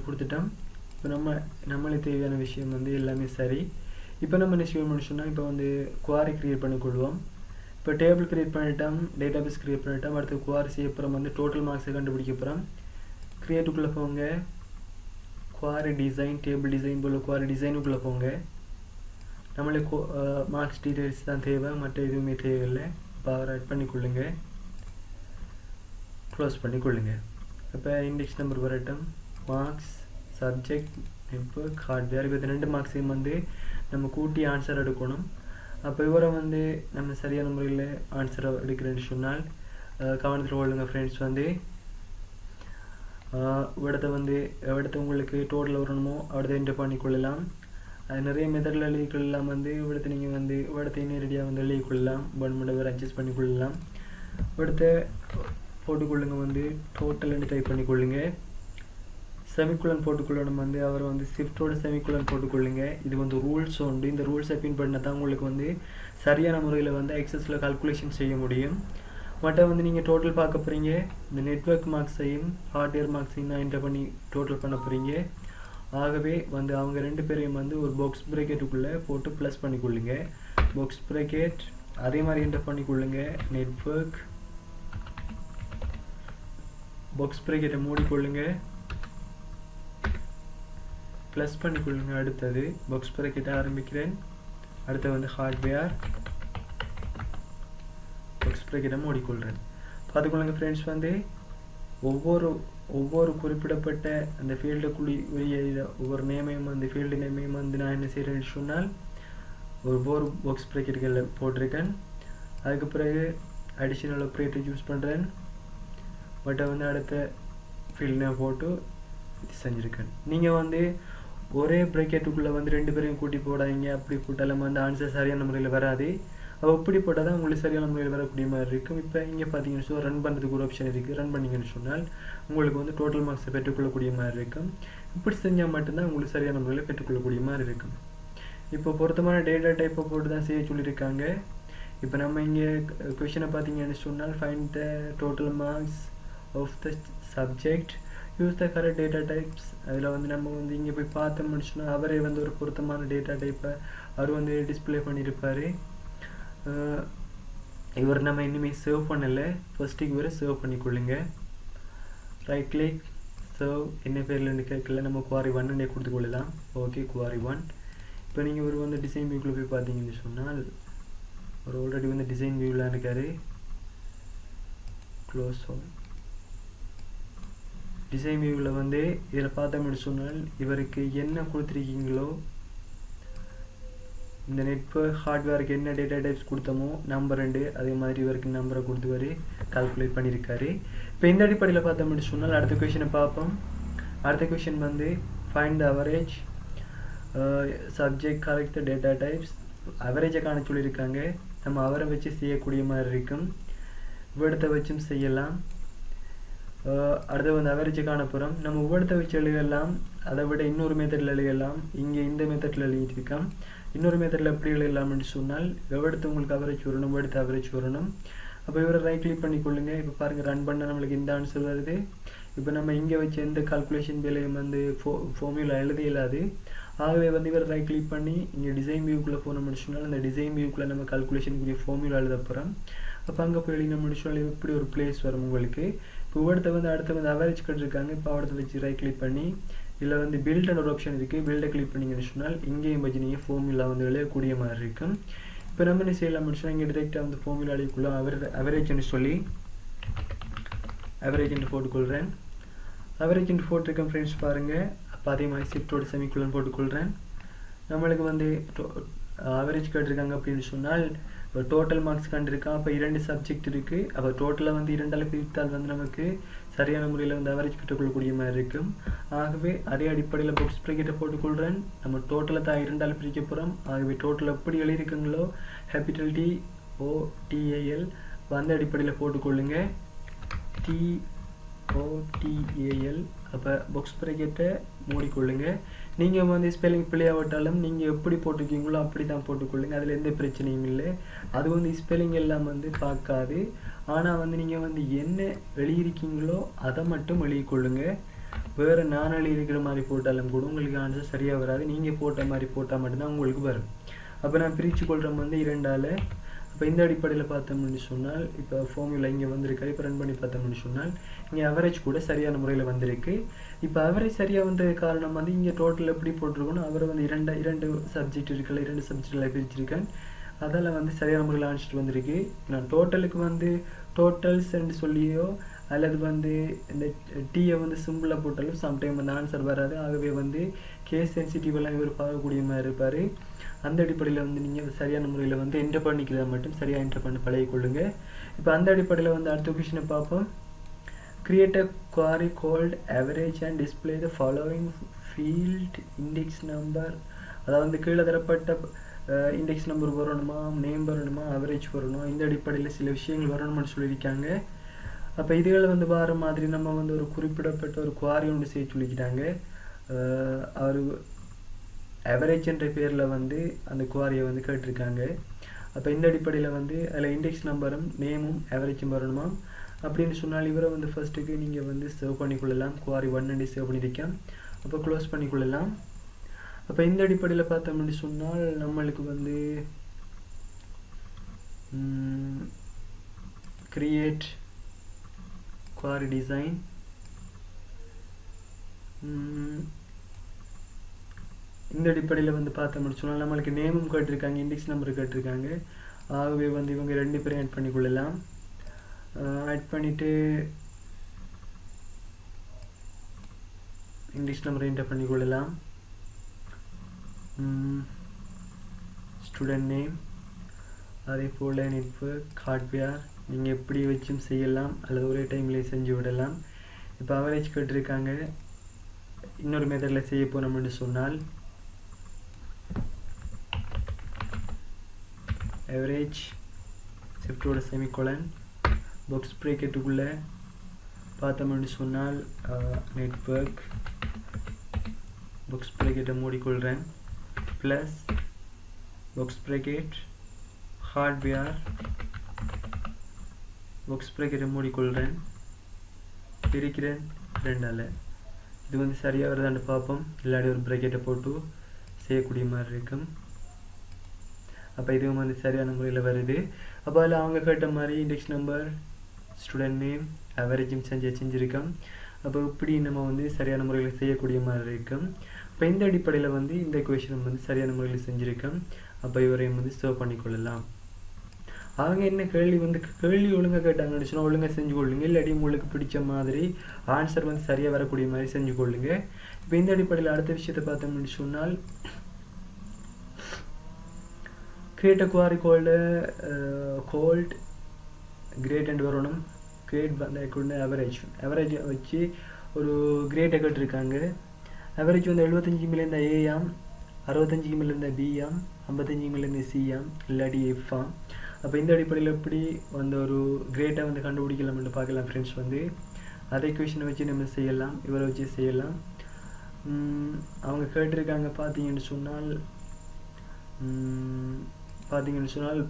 கொடுத்துட்டோம். இப்போ நம்மளுக்கு தேவையான விஷயம் வந்து எல்லாமே சரி. இப்போ நம்ம என்ன செய்யணும்னு சொன்னால், இப்போ வந்து குவாரி க்ரியேட் பண்ணிக்கொள்வோம். இப்போ டேபிள் க்ரியேட் பண்ணிட்டோம், டேட்டாபேஸ் க்ரியேட் பண்ணிட்டோம். அடுத்து குவாரி செய்யப்புறம் வந்து டோட்டல் மார்க்ஸை கண்டுபிடிக்க போகிறோம். க்ரியேட்டுக்குள்ளே போங்க, குவாரி டிசைன், டேபிள் டிசைன் போல் குவாரி டிசைனுக்குள்ளே போங்க. நம்மளுக்கு மார்க்ஸ் டீடைல்ஸ் தான் தேவை, மற்ற எதுவுமே தேவையில்லை. பவர் ஆட் பண்ணிக்கொள்ளுங்க, க்ளோஸ் பண்ணிக்கொள்ளுங்க. இப்போ இண்டெக்ஸ் நம்பர் வரட்டும், மார்க்ஸ், சப்ஜெக்ட், நெட்வொர்க், ஹார்ட்வேர். இப்போ 2 மார்க்ஸையும் வந்து நம்ம கூட்டி ஆன்சர் எடுக்கணும். அப்போ இவரை வந்து நம்ம சரியான முறையில் ஆன்சரை எடுக்கிறேன்னு சொன்னால் கவனத்தில் கொள்ளுங்க ஃப்ரெண்ட்ஸ். வந்து இடத்த உங்களுக்கு டோட்டல் வரணுமோ இடத்த என்டர் பண்ணிக்கொள்ளலாம். அது நிறைய மெத்தடில் எழுதிக்கொள்ளலாம். வந்து இடத்த நீங்கள் வந்து இடத்தை நேரடியாக வந்து எழுதிக்கொள்ளலாம். வேறு அட்ஜஸ்ட் பண்ணிக்கொள்ளலாம். இடத்த போட்டுக்கொள்ளுங்க, வந்து டோட்டல் டைப் பண்ணிக்கொள்ளுங்க. செமிக்குலன் போட்டுக்கொள்ளணும். வந்து அவர் வந்து ஷிஃப்டோட செமிக்குலன் போட்டுக்கொள்ளுங்க. இது வந்து ரூல்ஸ் உண்டு. இந்த ரூல்ஸை பின் பண்ணால் தான் உங்களுக்கு வந்து சரியான முறையில் வந்து எக்ஸஸில் கால்குலேஷன் செய்ய முடியும். மற்ற வந்து நீங்கள் டோட்டல் பார்க்க போகிறீங்க. இந்த நெட்வொர்க் மார்க்ஸையும் ஹார்ட்வேர் மார்க்ஸையும் தான் என்டர் பண்ணி டோட்டல் பண்ண போகிறீங்க. ஆகவே வந்து அவங்க 2 பேரையும் வந்து ஒரு பாக்ஸ் ப்ராக்கெட்டுக்குள்ளே போட்டு ப்ளஸ் பண்ணிக்கொள்ளுங்க. பாக்ஸ் ப்ராக்கெட் அதே மாதிரி என்டர் பண்ணிக்கொள்ளுங்க. நெட்வொர்க் பாக்ஸ் ப்ராக்கெட்டை மூடிக்கொள்ளுங்க, ப்ளஸ் பண்ணிக்கொள்ளுங்க. அடுத்தது பாக்ஸ் ப்ராக்கெட்டை ஆரம்பிக்கிறேன். அடுத்து வந்து ஹார்ட்வேர் பாக்ஸ் ப்ராக்கெட்டை மூடிக்கொள்கிறேன். பார்த்துக்கொள்ளுங்க ஃப்ரெண்ட்ஸ். வந்து ஒவ்வொரு குறிப்பிடப்பட்ட அந்த ஃபீல்டுக்குரிய ஒவ்வொரு நேமையும் அந்த ஃபீல்டு நேமையும் வந்து நான் என்ன செய்கிறேன்னு சொன்னால் ஒவ்வொரு பாக்ஸ் ப்ராக்கெட்டுகளில் போட்டிருக்கேன். அதுக்கு பிறகு அடிஷ்னல் ஆப்ரேட்டர் யூஸ் பண்ணுறேன். பட் வந்து அடுத்த ஃபீல்டு நேம் போட்டு செஞ்சுருக்கேன். நீங்கள் வந்து ஒரே ப்ராக்கெட்டுக்குள்ளே வந்து 2 பேரையும் கூட்டி போடாதீங்க. அப்படி போட்டாலும் வந்து ஆன்சர் சரியான முறையில் வராது. அப்போ இப்படி போட்டால் தான் உங்களுக்கு சரியான முறையில் வரக்கூடிய மாதிரி இருக்கும். இப்போ இங்கே பார்த்தீங்கன்னு சொன்னால் ரன் பண்ணுறதுக்கு ஒரு ஆப்ஷன் இருக்குது. ரன் பண்ணிங்கன்னு சொன்னால் உங்களுக்கு வந்து டோட்டல் மார்க்ஸை பெற்றுக்கொள்ளக்கூடிய மாதிரி இருக்கும். இப்படி செஞ்சால் மட்டும்தான் உங்களுக்கு சரியான முறையில் பெற்றுக்கொள்ளக்கூடிய மாதிரி இருக்கும். இப்போ பொருத்தமான டேட்டா டைப்பை போட்டு தான் செய்ய சொல்லியிருக்காங்க. இப்போ நம்ம இங்கே கொஷனை பார்த்தீங்கன்னு சொன்னால் find the total marks of the subject, use the correct data types. அதில் வந்து நம்ம வந்து இங்கே போய் பார்த்து முடிச்சோன்னா அவரே வந்து ஒரு பொருத்தமான டேட்டா டைப்பை அவர் வந்து டிஸ்பிளே பண்ணியிருப்பார். இவர் நம்ம இனிமேல் சேவ் பண்ணலை. ஃபஸ்ட்டுக்கு இவரை சேவ் பண்ணிக்கொள்ளுங்க. Right click save. என்ன பேர்லேருந்து கேட்கல, நம்ம குவாரி 1 கொடுத்துக்கொள்ளலாம். Okay, quarry 1. இப்போ நீங்கள் இவர் வந்து டிசைன் வியூக்குள்ளே போய் பார்த்தீங்கன்னு சொன்னால் ஒரு ஆல்ரெடி வந்து டிசைன் வியூவில் இருக்கார். க்ளோஸ் ஆகும். டிசைன் வியூவில் வந்து இதில் பார்த்தோம்னு சொன்னால் இவருக்கு என்ன கொடுத்துருக்கீங்களோ, இந்த நெட்வொர்க் ஹார்ட்வேருக்கு என்ன டேட்டா டைப்ஸ் கொடுத்தோமோ நம்பர் 2 அதே மாதிரி இவருக்கு நம்பரை கொடுத்து கால்குலேட் பண்ணியிருக்காரு. இப்போ இந்த அடிப்படையில் பார்த்தோம்னு சொன்னால் அடுத்த கொஷனை பார்ப்போம். அடுத்த கொஷின் வந்து find the average subject correct data types. அவரேஜை காண சொல்லியிருக்காங்க. நம்ம அவரை வச்சு செய்யக்கூடிய மாதிரி இருக்கும். வேர்டத்தை வச்சும் செய்யலாம். அடுத்து வந்து அவரேஜை காண போகிறோம். நம்ம வேர்டத்தை வச்சு எழுதலாம், அதை விட இன்னொரு மெத்தடில் எழுதலாம். இங்கே இந்த மெத்தடில் எழுதியிருக்கோம். இன்னொரு மெத்தடில் எப்படி எழுதலாம்னு சொன்னால் வேர்டத்து உங்களுக்கு அவரேஜ் வரணும், வேர்டத்து அவரேஜ் வரணும். அப்போ இவரை ரைட் கிளிக் பண்ணிக்கொள்ளுங்க. இப்போ பாருங்கள், ரன் பண்ணால் நம்மளுக்கு இந்த ஆன்சர் வருது. இப்போ நம்ம இங்கே வச்சு எந்த கால்குலேஷன் வேலையும் வந்து ஃபார்முலா எழுத இல்லாது. ஆகவே வந்து இவர் ரைட் கிளிக் பண்ணி இங்கே டிசைன் வியூக்குள்ளே போனோம்னு சொன்னால் அந்த டிசைன் வியூக்குள்ளே நம்ம கால்குலேஷனுக்குரிய ஃபார்முலா எழுத போகிறோம். அப்போ அங்கே போய் எழுதினோம்னு சொன்னால் இப்படி ஒரு பிளேஸ் வரும் உங்களுக்கு. இப்போ வேர்டத்தை வந்து அடுத்து வந்து அவரேஜ் கட்டிருக்காங்க. இப்போ அவரத்தை வச்சு ரைட் கிளிக் பண்ணி இதில் வந்து பில்ட்னு ஒரு ஆப்ஷன் இருக்குது. பில்டை கிளிக் பண்ணிங்கன்னு சொன்னால் இங்கேயும் வச்சு நீங்கள் ஃபார்முலா வந்து எழுதக்கூடிய மாதிரி இருக்கும். இப்போ நம்ம என்ன செய்யலாம்னு சொன்னால் இங்கே டிரெக்டாக வந்து ஃபார்முலா எழுதிக்குள்ளே அவரேஜ்னு சொல்லி அவரேஜ்னு போட்டுக்கொள்கிறேன். அவரேஜ்னு போட்டிருக்கேன் ஃப்ரெண்ட்ஸ் பாருங்கள். அப்போ அதே மாதிரி ஷிஃப்டோட செமிக்குலன் போட்டுக்கொள்கிறேன். நம்மளுக்கு வந்து அவரேஜ் கேட்டிருக்காங்க அப்படின்னு சொன்னால் இப்போ டோட்டல் மார்க்ஸ் கண்டிருக்கான். அப்போ 2 சப்ஜெக்ட் இருக்குது. அப்போ டோட்டலாக வந்து 2ஆல் பிரித்தால் வந்து நமக்கு சரியான முறையில் வந்து அவரேஜ் பெற்றுக்கொள்ளக்கூடிய மாதிரி இருக்கும். ஆகவே அதே அடிப்படையில் பாக்ஸ் ப்ராக்கெட்டை போட்டுக்கொள்கிறேன். நம்ம டோட்டலை தான் 2ஆல் பிரிக்க போகிறோம். ஆகவே டோட்டல் எப்படி எழுதியிருக்குங்களோ கேபிட்டல் TOTAL அந்த அடிப்படையில் போட்டுக்கொள்ளுங்க. TOTAL OTAL. அப்போ பாக்ஸ் ப்ராக்கெட்டை மூடிக்கொள்ளுங்க. நீங்கள் வந்து ஸ்பெல்லிங் பிள்ளையாவிட்டாலும் நீங்கள் எப்படி போட்டிருக்கீங்களோ அப்படி தான் போட்டுக்கொள்ளுங்க. அதில் எந்த பிரச்சனையும் இல்லை. அது வந்து ஸ்பெல்லிங் எல்லாம் வந்து பார்க்காது. ஆனால் வந்து நீங்கள் வந்து என்ன எழுதியிருக்கீங்களோ அதை மட்டும் எழுதிக்கொள்ளுங்க. வேறு நான் எழுதியிருக்கிற மாதிரி போட்டாலும் கூட உங்களுக்கு ஆன்சர் சரியாக வராது. நீங்கள் போட்ட மாதிரி போட்டால் மட்டும்தான் உங்களுக்கு வரும். அப்போ நான் பிரித்து கொள்கிறோம் வந்து 2ஆல். இப்போ இந்த அடிப்படையில் பார்த்தோம்னு சொன்னால் இப்போ ஃபார்முலா இங்கே வந்திருக்கு. இப்போ ரன் பண்ணி பார்த்தோம்னு சொன்னால் இங்கே அவரேஜ் கூட சரியான முறையில் வந்திருக்கு. இப்போ அவரேஜ் சரியாக வந்தது காரணம் வந்து இங்கே டோட்டல் எப்படி போட்டிருக்கணும், அவரை வந்து இரண்டு சப்ஜெக்ட் இருக்குல்ல, 2 சப்ஜெக்டில் பிரிச்சிருக்கேன். அதில் வந்து சரியான முறையில் அனுப்பிச்சிட்டு வந்திருக்கு. நான் டோட்டலுக்கு வந்து டோட்டல்ஸ்ன்னு சொல்லியோ அல்லது வந்து இந்த டீயை வந்து சிம்பிளாக போட்டாலும் சம்டைம் வந்து ஆன்சர் வராது. ஆகவே வந்து கேஸ் சென்சிட்டிவெல்லாம் இவர் பார்க்கக்கூடிய மாதிரி இருப்பார். அந்த அடிப்படையில் வந்து நீங்கள் சரியான முறையில் வந்து என்டர் பண்ணிக்கிறத மட்டும் சரியாக என்டர் பண்ணி பழகிக்கொள்ளுங்க. இப்போ அந்த அடிப்படையில் வந்து அடுத்த கொஷினை பார்ப்போம். Create a query called average and display the following field index number. அதாவது வந்து கீழே தரப்பட்ட இண்டெக்ஸ் நம்பர் வரணுமா, நேம் வரணுமா, அவரேஜ் வரணும், இந்த அடிப்படையில் சில விஷயங்கள் வரணும்னு சொல்லியிருக்காங்க. அப்போ இதுகளை வந்து வர மாதிரி நம்ம வந்து ஒரு குறிப்பிடப்பட்ட ஒரு குவாரி ஒன்று செய்ய சொல்லிக்கிட்டாங்க. அவர் அவரேஜ் என்ற பேரில் வந்து அந்த குவாரியை வந்து கேட்டிருக்காங்க. அப்போ இந்த அடிப்படையில் வந்து அதில் இண்டெக்ஸ் நம்பரும் நேமும் அவரேஜும் வரணுமா அப்படின்னு சொன்னால் இவரை வந்து ஃபர்ஸ்ட்டுக்கு நீங்கள் வந்து சேவ் பண்ணிக்கொள்ளலாம். குவாரி 1 சேவ் பண்ணியிருக்கேன். அப்போ க்ளோஸ் பண்ணிக்கொள்ளலாம். அப்போ இந்த அடிப்படையில் பார்த்தோம்னு சொன்னால் நம்மளுக்கு வந்து கிரியேட் குவாரி டிசைன், இந்த அடிப்படையில் வந்து பார்த்தோம்னு சொன்னால் நம்மளுக்கு நேமும் கேட்டிருக்காங்க, இண்டெக்ஸ் நம்பர் கேட்டிருக்காங்க. ஆகவே வந்து இவங்க 2 பேரும் ஆட் பண்ணிக்கொள்ளலாம். ஆட் பண்ணிவிட்டு இண்டெக்ஸ் நம்பரை என்டர் பண்ணிக்கொள்ளலாம். ஸ்டூடெண்ட் நேம், அதே போல் நெட்வொர்க் ஹார்ட்வேர் நீங்கள் எப்படி வச்சும் செய்யலாம் அல்லது ஒரே டைம்லேயே செஞ்சு விடலாம். இப்போ அவரேஜ் கேட்டிருக்காங்க. இன்னொரு மெத்தடில் செய்ய போனோம்னு சொன்னால் அவரேஜ் ஷிஃப்டோட செமிகோலன் பாக்ஸ் ப்ராக்கெட்டுக்குள்ளே பார்த்தோம்னு சொன்னால் நெட்வொர்க் பாக்ஸ் ப்ராக்கெட்டை மூடிக்கொள்கிறேன் plus box bracket hardware box ப்ராக்கெட்டை மூடிக்கொள்கிறேன், பிரிக்கிறேன் 2ஆல். இது வந்து சரியாக வருதான்னு பார்ப்போம். இல்லாட்டி ஒரு ப்ராக்கெட்டை போட்டு செய்யக்கூடிய மாதிரி இருக்கும். அப்போ இதுவும் வந்து சரியான முறையில் வருது. அப்போ அதில் அவங்க கேட்ட மாதிரி இண்டெக்ஸ் நம்பர், ஸ்டூடெண்ட் நேம், அவரேஜும் செஞ்சுருக்கோம். அப்போ இப்படி நம்ம வந்து சரியான முறையில் செய்யக்கூடிய மாதிரி இருக்கும். இப்போ இந்த அடிப்படையில் வந்து இந்த கொஷின் வந்து சரியான முறையில் செஞ்சுருக்கோம். அப்போ இவரையும் வந்து சேவ் பண்ணிக்கொள்ளலாம். அவங்க என்ன கேள்வி ஒழுங்காக கேட்டாங்கன்னு சொன்னால் ஒழுங்காக செஞ்சு கொள்ளுங்க. இல்லாட்டி உங்களுக்கு பிடிச்ச மாதிரி ஆன்சர் வந்து சரியாக வரக்கூடிய மாதிரி செஞ்சு கொள்ளுங்க. இப்போ இந்த அடிப்படையில் அடுத்த விஷயத்தை பார்த்தோம்னு சொன்னால் create a query called grade and வரணும். கிரேட் பண்ண அவரேஜ் வச்சு ஒரு கிரேட்டை கேட்டிருக்காங்க. அவரேஜ் வந்து 75 மில்லியன் ஏயாம், 65 மில்லியன் பியாம், 55 மில்லியன் சியாம், இல்லாட்டி எஃப்ஆம். அப்போ இந்த அடிப்படையில் எப்படி வந்து ஒரு கிரேட்டை வந்து கண்டுபிடிக்கலாம்னு பார்க்கலாம் ஃப்ரெண்ட்ஸ். வந்து அதே கொஷினை வச்சு நம்ம செய்யலாம், இவரை வச்சு செய்யலாம். அவங்க கேட்டிருக்காங்க பார்த்தீங்கன்னு சொன்னால்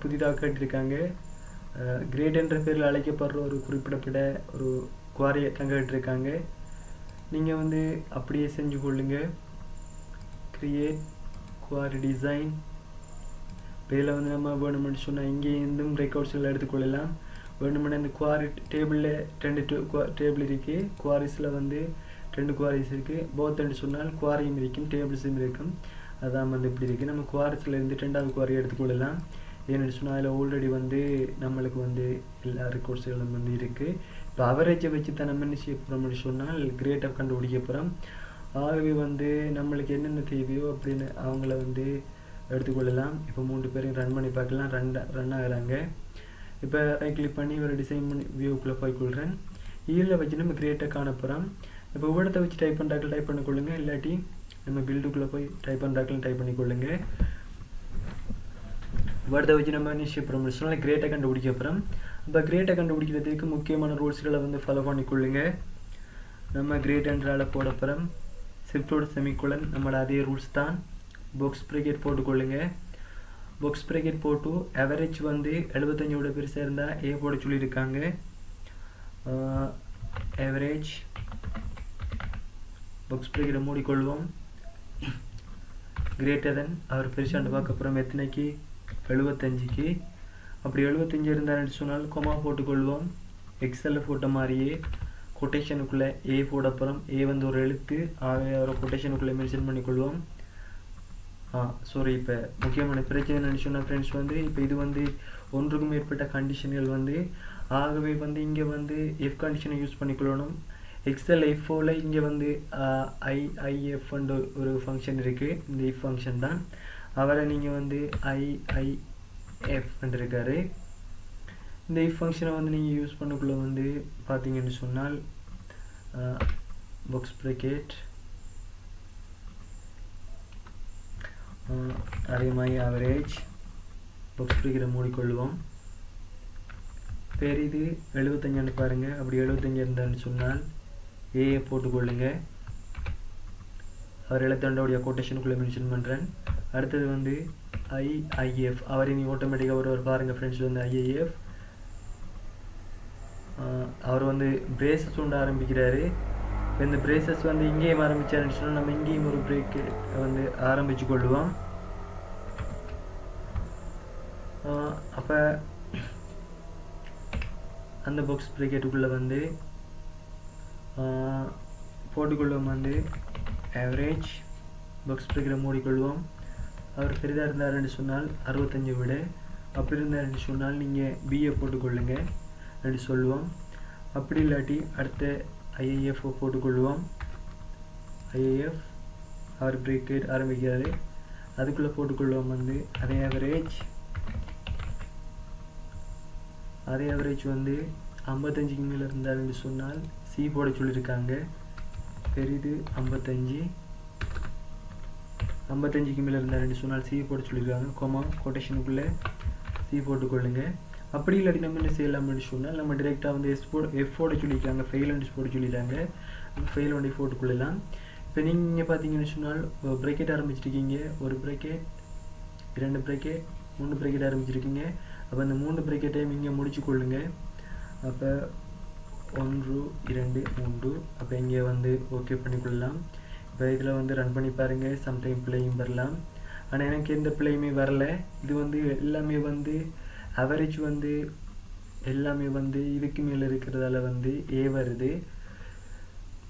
புதிதாக கேட்டிருக்காங்க. கிரேட் என்ற பேரில் அழைக்கப்படுற ஒரு குறிப்பிடப்பட்ட ஒரு குவாரியை தான் கேட்டிருக்காங்க. நீங்கள் வந்து அப்படியே செஞ்சு கொள்ளுங்க. Create quarry design. இதில் வந்து நம்ம வேணுமென்னு சொன்னால் இங்கே இருந்தும் ரெக்கார்ட்ஸில் எடுத்துக்கொள்ளலாம். வேணுமென்னு இந்த குவாரி டேபிளில் 2 டேபிள் இருக்குது. குவாரிஸில் வந்து 2 குவாரிஸ் இருக்குது. போத்துன்னு சொன்னால் குவாரியும் இருக்கும், டேபிள்ஸும் இருக்கும். அதான் வந்து இப்படி இருக்குது. நம்ம குவாரிஸில் இருந்து 2வது குவாரி எடுத்துக்கொள்ளலாம். ஏன்னு சொன்னால் அதில் ஆல்ரெடி வந்து நம்மளுக்கு வந்து எல்லா ரெக்கார்ட்ஸுகளும் வந்து இருக்குது. இப்போ அவரேஜை வச்சு தான் நம்ம என்ன செய்ய போகிறோம்னு சொன்னால் கிரேட்டை கண்டுபிடிக்க போகிறோம். ஆகவே வந்து நம்மளுக்கு என்னென்ன தேவையோ அப்படின்னு அவங்கள வந்து எடுத்துக்கொள்ளலாம். இப்போ 3 பேரையும் ரன் பண்ணி பார்க்கலாம். ரன் ஆகிறாங்க. இப்போ ரைட் கிளிக் பண்ணி ஒரு டிசைன் பண்ணி வியூக்குள்ளே போய்க்கொள்கிறேன். இதில் வச்சு நம்ம கிரியேட்டை காண போகிறோம். இப்போ விடத்தை வச்சு டைப் பண்ணிக்கொள்ளுங்க. இல்லாட்டி நம்ம பில்டுக்குள்ளே போய் டைப் பண்ணிக்கொள்ளுங்க. வேர்டை வச்சு நம்ம என்ன செய்ய போகிறோம்னு சொன்னால் கிரேட்டை கண்டுபிடிக்க போகிறோம். இப்போ கிரேட்டை கண்டுபிடிக்கிறதுக்கு முக்கியமான ரூல்ஸ்களை வந்து ஃபாலோ பண்ணிக்கொள்ளுங்க. நம்ம கிரேட் என்றால போட போகிறோம். ஷிஃப்டோட செமிகோலன் நம்மளோட அதே ரூல்ஸ் தான். பாக்ஸ் ப்ராக்கெட் போட்டுக்கொள்ளுங்க. பாக்ஸ் ப்ராக்கெட் போட்டு அவரேஜ் வந்து 75 பெருசாக இருந்தால் ஏ போட சொல்லியிருக்காங்க. அவரேஜ் பாக்ஸ் ப்ராக்கெட்டை மூடிக்கொள்வோம். கிரேட்டர் தென் அவர் பெருசாண்டு பார்க்க அப்புறம் எத்தனைக்கு 75க்கு. அப்படி 75 இருந்தால் சொன்னால் கொமா போட்டுக்கொள்வோம். எக்ஸலில் போட்ட மாதிரியே கொட்டேஷனுக்குள்ளே ஏ போட அப்புறம் ஏ வந்து ஒரு எழுத்து ஒரு கொட்டேஷனுக்குள்ளே மென்ஷன் பண்ணிக்கொள்வோம். சாரி, இப்போ முக்கியமான பிரச்சனை நினச்சோன்னா ஃப்ரெண்ட்ஸ் வந்து இப்போ இது வந்து ஒன்றுக்கும் மேற்பட்ட கண்டிஷன்கள் வந்து ஆகவே வந்து இங்கே வந்து எஃப் கண்டிஷனை யூஸ் பண்ணிக்கொள்ளணும். எக்ஸல் F4ல இங்கே வந்து ஐஎஃப் ஒரு ஃபங்க்ஷன் இருக்குது. இந்த இஃப் ஃபங்க்ஷன் தான். அவரை நீங்கள் வந்து ஐஎஃப் இருக்காரு. இந்த இஃப் ஃபங்க்ஷனை வந்து நீங்கள் யூஸ் பண்ணக்குள்ளே வந்து பார்த்தீங்கன்னு சொன்னால் பாக்ஸ் ப்ராக்கெட் அதே மாதிரி ஆவரேஜ் பாக்ஸ் ப்ராக்கெட்டை மூடிக்கொள்வோம். பேர் இது 75 பாருங்கள். அப்படி 75 இருந்தான்னு சொன்னால் ஏயை போட்டுக்கொள்ளுங்க. அவர் 72 கொட்டேஷனுக்குள்ளே மென்ஷன் பண்ணுறேன். அடுத்தது வந்து ஐஎஃப் அவரை நீ ஆட்டோமேட்டிக்காக ஒரு பாருங்கள் ஃப்ரெண்ட்ஸ் வந்து ஐஏஎஃப் அவர் வந்து பிரேசஸ் உண்டு ஆரம்பிக்கிறாரு. இப்போ இந்த பிரேசஸ் வந்து இங்கேயும் ஆரம்பிச்சாருன்னு சொன்னால் நம்ம இங்கேயும் ஒரு பிரேக் வந்து ஆரம்பித்து கொள்ளுவோம். அப்போ அந்த பாக்ஸ் ப்ராக்கெட்டுக்குள்ளே வந்து போட்டுக்கொள்வோம் வந்து ஆவரேஜ் பாக்ஸ் ப்ராக்கெட்டை மூடிக்கொள்வோம். அவர் பெரிதாக இருந்தாருன்னு சொன்னால் 65 விட அப்படி இருந்தாருன்னு சொன்னால் நீங்கள் பிஏ போட்டுக்கொள்ளுங்க அப்படி சொல்லுவோம். அப்படி இல்லாட்டி அடுத்த ஐஏஎஃப் போட்டுக்கொள்வோம். ஐஏஎஃப் அவர் ப்ராக்கெட் ஆரம்பிக்கிறாரு. அதுக்குள்ளே போட்டுக்கொள்வோம் வந்து அதே ஆவரேஜ் வந்து 55க்கு மேலே இருந்தாருன்னு சொன்னால் சி போட சொல்லியிருக்காங்க. பெரிது 55க்கு மேலே இருந்தாருன்னு சொன்னால் சி போட சொல்லியிருக்காங்க. Comma கொட்டேஷனுக்குள்ளே C போட்டுக்கொள்ளுங்க. அப்படி இல்லாட்டி நம்ம என்ன செய்யலாம்னு சொன்னால் நம்ம டிரெக்டாக வந்து எஃப் போட சொல்லியிருக்காங்க. ஃபெயில் அண்ட் போட சொல்லியிருக்காங்க. ஃபெயில் வண்டி போட்டுக்கொள்ளலாம். இப்போ நீங்கள் பார்த்தீங்கன்னு சொன்னால் ப்ராக்கெட் ஆரம்பிச்சிருக்கீங்க. ஒரு ப்ராக்கெட் 2 ப்ராக்கெட் 3 ப்ராக்கெட் ஆரம்பிச்சிருக்கீங்க. அப்போ அந்த 3 ப்ராக்கெட்டையும் இங்கே முடிச்சு கொள்ளுங்க. அப்போ 1 2 3 அப்போ இங்கே வந்து ஓகே பண்ணிக்கொள்ளலாம். இப்போ இதில் வந்து ரன் பண்ணி பாருங்கள். சம்டைம் பிள்ளையும் வரலாம். ஆனால் எனக்கு எந்த பிள்ளையுமே வரல. இது வந்து எல்லாமே வந்து அவரேஜ் வந்து எல்லாமே வந்து இதுக்கு மேலே இருக்கிறதால வந்து ஏ வருது.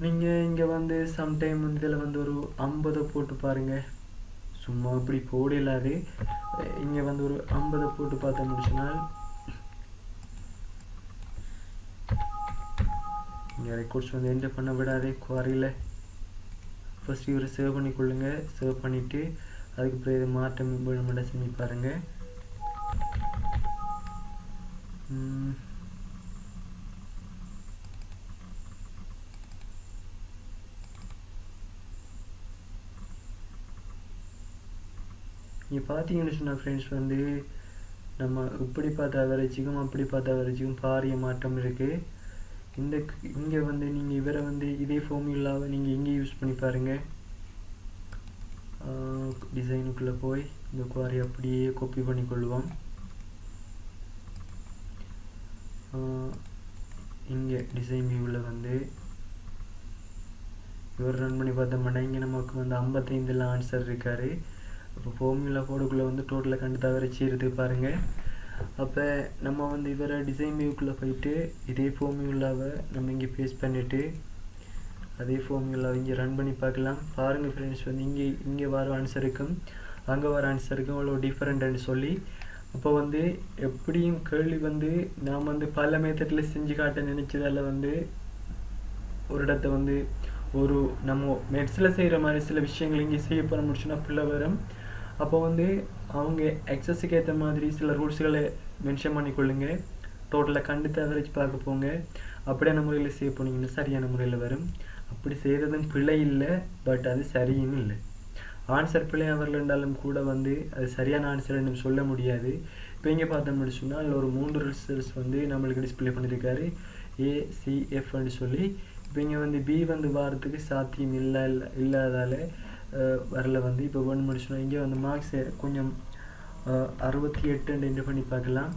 நீங்கள் இங்கே வந்து சம்டைம் இதில் வந்து ஒரு 50 போட்டு பாருங்கள். சும்மா இப்படி போடலாது. இங்கே வந்து ஒரு 50 போட்டு பார்த்து முடிச்சுனால் இங்கே ரெக்கார்ட்ஸ் வந்து என்டர் பண்ண விடாதே குவாரியில். ஃபர்ஸ்ட் இவரை சேவ் பண்ணிக்கொள்ளுங்க. சேவ் பண்ணிவிட்டு அதுக்கப்புறம் இதை மாற்றம் மட்டும் செஞ்சு பாருங்கள். இங்கே பார்த்தீங்கன்னு சொன்னால் ஃப்ரெண்ட்ஸ் வந்து நம்ம இப்படி பார்த்த அவரேஜுக்கும் அப்படி பார்த்த அவரேஜுக்கும் பாரிய மாற்றம் இருக்குது. இங்கே வந்து நீங்கள் இவரை வந்து இதே ஃபார்முலாவை நீங்கள் இங்கே யூஸ் பண்ணி பாருங்கள். டிசைனுக்குள்ளே போய் இந்த குவாரி அப்படியே காப்பி பண்ணிக்கொள்வோம். இங்கே டிசைன் வியூவில் வந்து இவர் ரன் பண்ணி பார்த்தோம்னா இங்கே நமக்கு வந்து 55 ஆன்சர் இருக்கார். அப்போ ஃபார்முலா கோடுக்குள்ளே வந்து டோட்டலாக கண்டு தவறிச்சு இருக்கு பாருங்கள். அப்போ நம்ம வந்து இவரை டிசைன் வியூக்குள்ளே போயிட்டு இதே ஃபார்முலாவை நம்ம இங்கே பேஸ்ட் பண்ணிவிட்டு அதே ஃபார்முலாவை இங்கே ரன் பண்ணி பார்க்கலாம். பாருங்கள் ஃப்ரெண்ட்ஸ் வந்து இங்கே வர ஆன்சருக்கும் அங்கே வர ஆன்சருக்கும் அவ்வளோ டிஃப்ரெண்ட்டுன்னு சொல்லி. அப்போ வந்து எப்படியும் கேள்வி வந்து நாம் வந்து பல மெத்தடில் செஞ்சு காட்ட நினச்சதால் வந்து ஒரு இடத்த வந்து ஒரு நம்ம மெட்ஸில் செய்கிற மாதிரி சில விஷயங்கள் இங்கே செய்ய போகிற முடிச்சுன்னா பிள்ளை வரும். அப்போ வந்து அவங்க எக்ஸஸுக்கு ஏற்ற மாதிரி சில ரூல்ஸ்களை மென்ஷன் பண்ணிக்கொள்ளுங்க. டோட்டலாக கண்டு அவரேஜ் பார்க்க போங்க. அப்படியான முறையில் செய்ய போனீங்கன்னா சரியான முறையில் வரும். அப்படி செய்கிறதும் பிழை இல்லை, பட் அது சரியும் இல்லை. ஆன்சர் பிள்ளையாக வரலன்றாலும் கூட வந்து அது சரியான ஆன்சர்னு சொல்ல முடியாது. இப்போ இங்கே பார்த்தோம்னு சொன்னால் அதில் ஒரு 3 ரிசல்ட்ஸ் வந்து நம்மளுக்கு டிஸ்பிளே பண்ணியிருக்காரு. ஏசிஎஃப்னு சொல்லி இப்போ இங்கே வந்து பி வந்து வாரத்துக்கு சாத்தியம் இல்லாதால வரல வந்து இப்போ ஒன்று முடிச்சோம். இங்கே வந்து மார்க்ஸ் கொஞ்சம் 68 என்ட்ரு பண்ணி பார்க்கலாம்.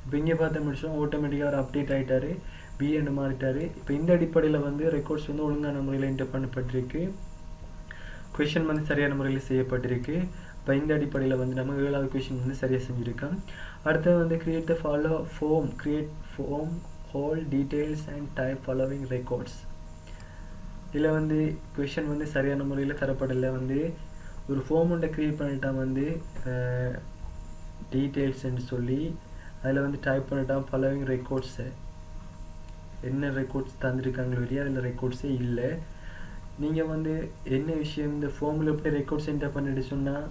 இப்போ இங்கே பார்த்து முடிச்சோம். ஆட்டோமேட்டிக்காக ஒரு அப்டேட் ஆகிட்டாரு, பி என்று மாறிட்டார். இப்போ இந்த அடிப்படையில் வந்து ரெக்கார்ட்ஸ் வந்து ஒழுங்கான முறையில் என்டர் பண்ணப்பட்டிருக்கு, கொஷின் வந்து சரியான முறையில் செய்யப்பட்டிருக்கு. இப்போ இந்த அடிப்படையில் வந்து நம்ம 7வது கொஷின் வந்து சரியாக செஞ்சுருக்கோம். அடுத்தது வந்து create the form hole details and type following records. இதில் வந்து கொஷின் வந்து சரியான முறையில் தரப்படலை. வந்து ஒரு ஃபார்ம் ஒன்றை க்ரியேட் பண்ணிட்டா வந்து டீட்டெயில்ஸ்ன்னு சொல்லி அதில் வந்து டைப் பண்ணிட்டால் ஃபாலோவிங் ரெக்கார்ட்ஸு என்ன ரெக்கார்ட்ஸ் தந்துருக்காங்களோ இல்லையா, அதில் ரெக்கார்ட்ஸே இல்லை. நீங்கள் வந்து என்ன விஷயம் இந்த ஃபார்மில் எப்படி ரெக்கார்ட்ஸ் என்டர் பண்ணிட்டு சொன்னால்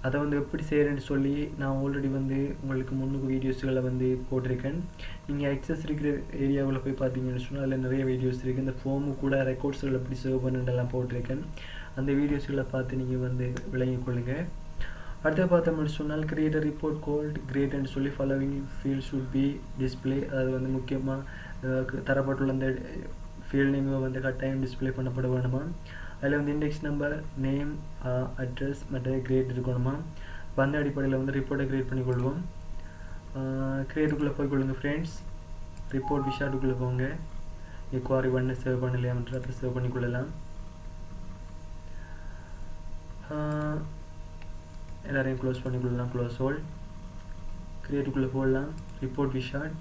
அதை வந்து எப்படி செய்கிறேன்னு சொல்லி நான் ஆல்ரெடி வந்து உங்களுக்கு முன்னுக்கு வீடியோஸ்களை வந்து போட்டிருக்கேன். நீங்கள் ஆக்சஸ் இருக்கிற ஏரியாவில் போய் பார்த்தீங்கன்னு சொன்னால் அதில் நிறைய வீடியோஸ் இருக்குது. இந்த ஃபார்மு கூட ரெக்கார்ட்ஸ்கள் எப்படி சேவ் பண்ணுறதெல்லாம் போட்டிருக்கேன். அந்த வீடியோஸ்களை பார்த்து நீங்கள் வந்து விளங்கிக் கொள்ளுங்கள். அடுத்த பார்த்தோம்னு சொன்னால் கிரியேட் ரிப்போர்ட் கோல்ட் கிரேட்னு சொல்லி following field should be display. அது வந்து முக்கியமாக தரப்பட்டுள்ள அந்த ஃபீல்ட் நேமை வந்து கட்டாயம் டிஸ்பிளே பண்ணப்பட வேணுமா. அதில் வந்து இண்டெக்ஸ் நம்பர், நேம், அட்ரஸ் மற்ற கிரேட் இருக்கணுமா. இப்போ அந்த அடிப்படையில் வந்து ரிப்போர்ட்டை க்ரியேட் பண்ணிக்கொள்வோம். கிரியேட்டுக்குள்ளே போய்க்கொள்ளுங்க ஃப்ரெண்ட்ஸ். ரிப்போர்ட் விஷாட்டுக்குள்ளே போங்க. குவாரி 1 சேவ் பண்ணலையாமன்ற அப்போ சேவ் பண்ணிக்கொள்ளலாம். எல்லாரையும் க்ளோஸ் பண்ணிக்கொள்ளலாம். Close all. கிரியேட்டுக்குள்ளே போடலாம். Report wizard.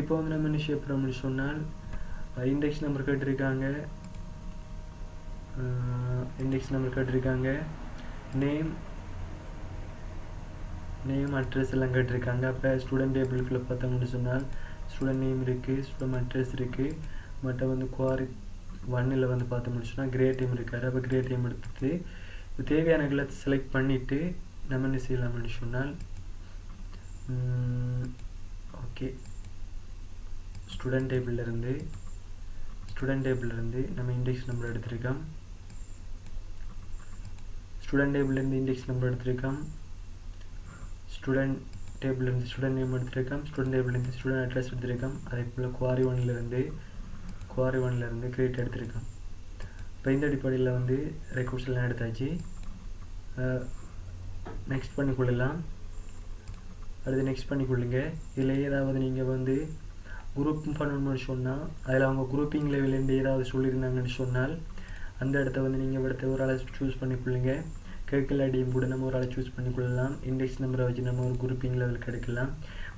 இப்போ வந்து நம்ம என்ன செய்யப்படுறோம்னு சொன்னால் இண்டெக்ஸ் நம்பர் கேட்டிருக்காங்க, நேம் அட்ரஸ் எல்லாம் கேட்டிருக்காங்க. அப்போ ஸ்டூடெண்ட் டேபிளுக்குள்ளே பார்த்தோம்னு சொன்னால் ஸ்டூடெண்ட் நேம் இருக்குது, ஸ்டூடெண்ட் அட்ரஸ் இருக்குது. மற்ற வந்து குவாரி 1 வந்து பார்த்தோம்னு சொன்னால் கிரேட் நேம் இருக்கார். அப்போ கிரேட் நேம் எடுத்துட்டு இப்போ தேவையான எல்லாத்தையும் செலக்ட் பண்ணிவிட்டு நம்ம என்ன செய்யலாம்னு சொன்னால் ஓகே ஸ்டூடெண்ட் டேபிளிலேருந்து நம்ம இண்டெக்ஸ் நம்பர் எடுத்திருக்கோம். ஸ்டூடெண்ட் டேபிள்லேருந்து இண்டெக்ஸ் நம்பர் எடுத்திருக்கோம். ஸ்டூடெண்ட் டேபிள்லேருந்து ஸ்டூடெண்ட் நேம் எடுத்திருக்கோம். ஸ்டூடெண்ட் டேபிள்லேருந்து ஸ்டூடெண்ட் அட்ரஸ் எடுத்திருக்கோம். அதே போல் குவாரி 1 கிரியேட் எடுத்திருக்கோம். இப்போ இந்த அடிப்படையில் வந்து ரெக்கார்ட்ஸ் எல்லாம் எடுத்தாச்சு. நெக்ஸ்ட் பண்ணிக்கொள்ளலாம். அடுத்து நெக்ஸ்ட் பண்ணிக்கொள்ளுங்க. இதில் ஏதாவது நீங்கள் வந்து குரூப் பண்ணணும்னு சொன்னால் அதில் அவங்க குரூப்பிங் லெவலேருந்து ஏதாவது சொல்லியிருந்தாங்கன்னு சொன்னால் அந்த இடத்த வந்து நீங்கள் இடத்த ஒரு ஆளை சூஸ் பண்ணிக்கொள்ளுங்க. கேட்கல ஐடியும் கூட நம்ம ஒரு ஆளை சூஸ் பண்ணிக்கொள்ளலாம். இண்டெக்ஸ் நம்பரை வச்சு நம்ம ஒரு குரூப்பிங் லெவலுக்கு எடுக்கலாம்.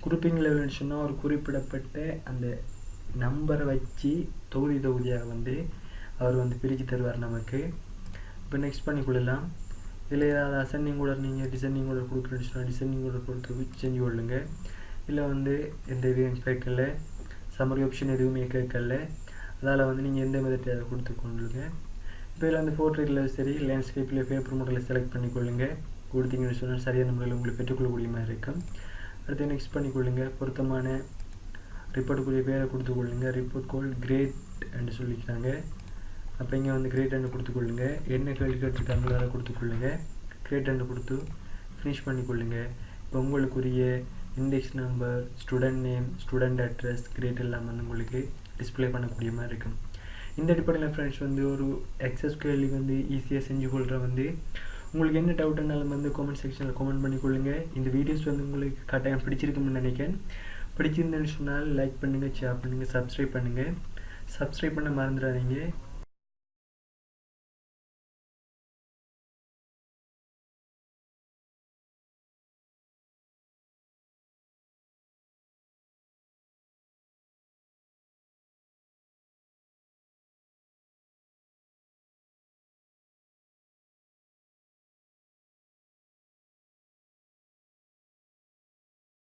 குரூப்பிங் லெவல்னு சொன்னால் ஒரு குறிப்பிடப்பட்ட அந்த நம்பரை வச்சு தொகுதியாக வந்து அவர் வந்து பிரித்து தருவார் நமக்கு. இப்போ நெக்ஸ்ட் பண்ணிக்கொள்ளலாம். இதில் ஏதாவது அசெண்டிங் ஆர்டர் நீங்கள் டிசெண்டிங் ஆர்டர் கொடுக்குறேன்னு சொன்னால் டிசெண்டிங் ஆர்டர் கொடுத்து செஞ்சு கொள்ளுங்க. இல்லை வந்து எந்த இதுவும் கேட்கல, சம்மரி ஆப்ஷன் எதுவுமே கேட்கல, அதால் வந்து நீங்கள் எந்த மெத்தட் அதை கொடுத்து கொள்ளுங்க. இப்போ இதில் வந்து போர்ட்ரேட்டில் சரி லேண்ட்ஸ்கேப்பில் பேப்பர் மாடலில் செலக்ட் பண்ணிக்கொள்ளுங்க. கொடுத்தீங்கன்னு சொன்னால் சரியான முறையில் உங்களுக்கு பெற்றுக்கொள்ளக்கூடிய மாதிரி இருக்கும். அடுத்து நெக்ஸ்ட் பண்ணிக்கொள்ளுங்க. பொருத்தமான ரிப்போர்ட்டுக்குரிய பேரை கொடுத்துக்கொள்ளுங்க. ரிப்போர்ட் கோல் கிரேட் என்று சொல்லிக்கிறாங்க. அப்போ இங்கே வந்து கிரேட் என்று கொடுத்துக்கொள்ளுங்க. என்ன கேள்வி கேட்டிருக்காங்களோ அதை கொடுத்துக்கொள்ளுங்க. கிரேட் என்று கொடுத்து ஃபினிஷ் பண்ணிக்கொள்ளுங்க. இப்போ உங்களுக்குரிய index number, student name, student address, grade எல்லாம் வந்து உங்களுக்கு டிஸ்பிளே பண்ணக்கூடிய மாதிரி இருக்கும். இந்த அடிப்படையில் ஃப்ரெண்ட்ஸ் வந்து ஒரு எக்ஸஸ் கேள்வி வந்து ஈஸியாக செஞ்சு கொள்கிற வந்து உங்களுக்கு என்ன டவுட்னாலும் வந்து கமெண்ட் செக்ஷனில் கமெண்ட் பண்ணிக்கொள்ளுங்க. இந்த வீடியோஸ் வந்து உங்களுக்கு கட்டாயம் பிடிச்சிருக்குன்னு நினைக்கிறேன். பிடிச்சிருந்தேன்னு சொன்னால் லைக் பண்ணுங்கள், ஷேர் பண்ணுங்கள், சப்ஸ்கிரைப் பண்ணுங்கள். சப்ஸ்கிரைப் பண்ண மறந்துடாதீங்க.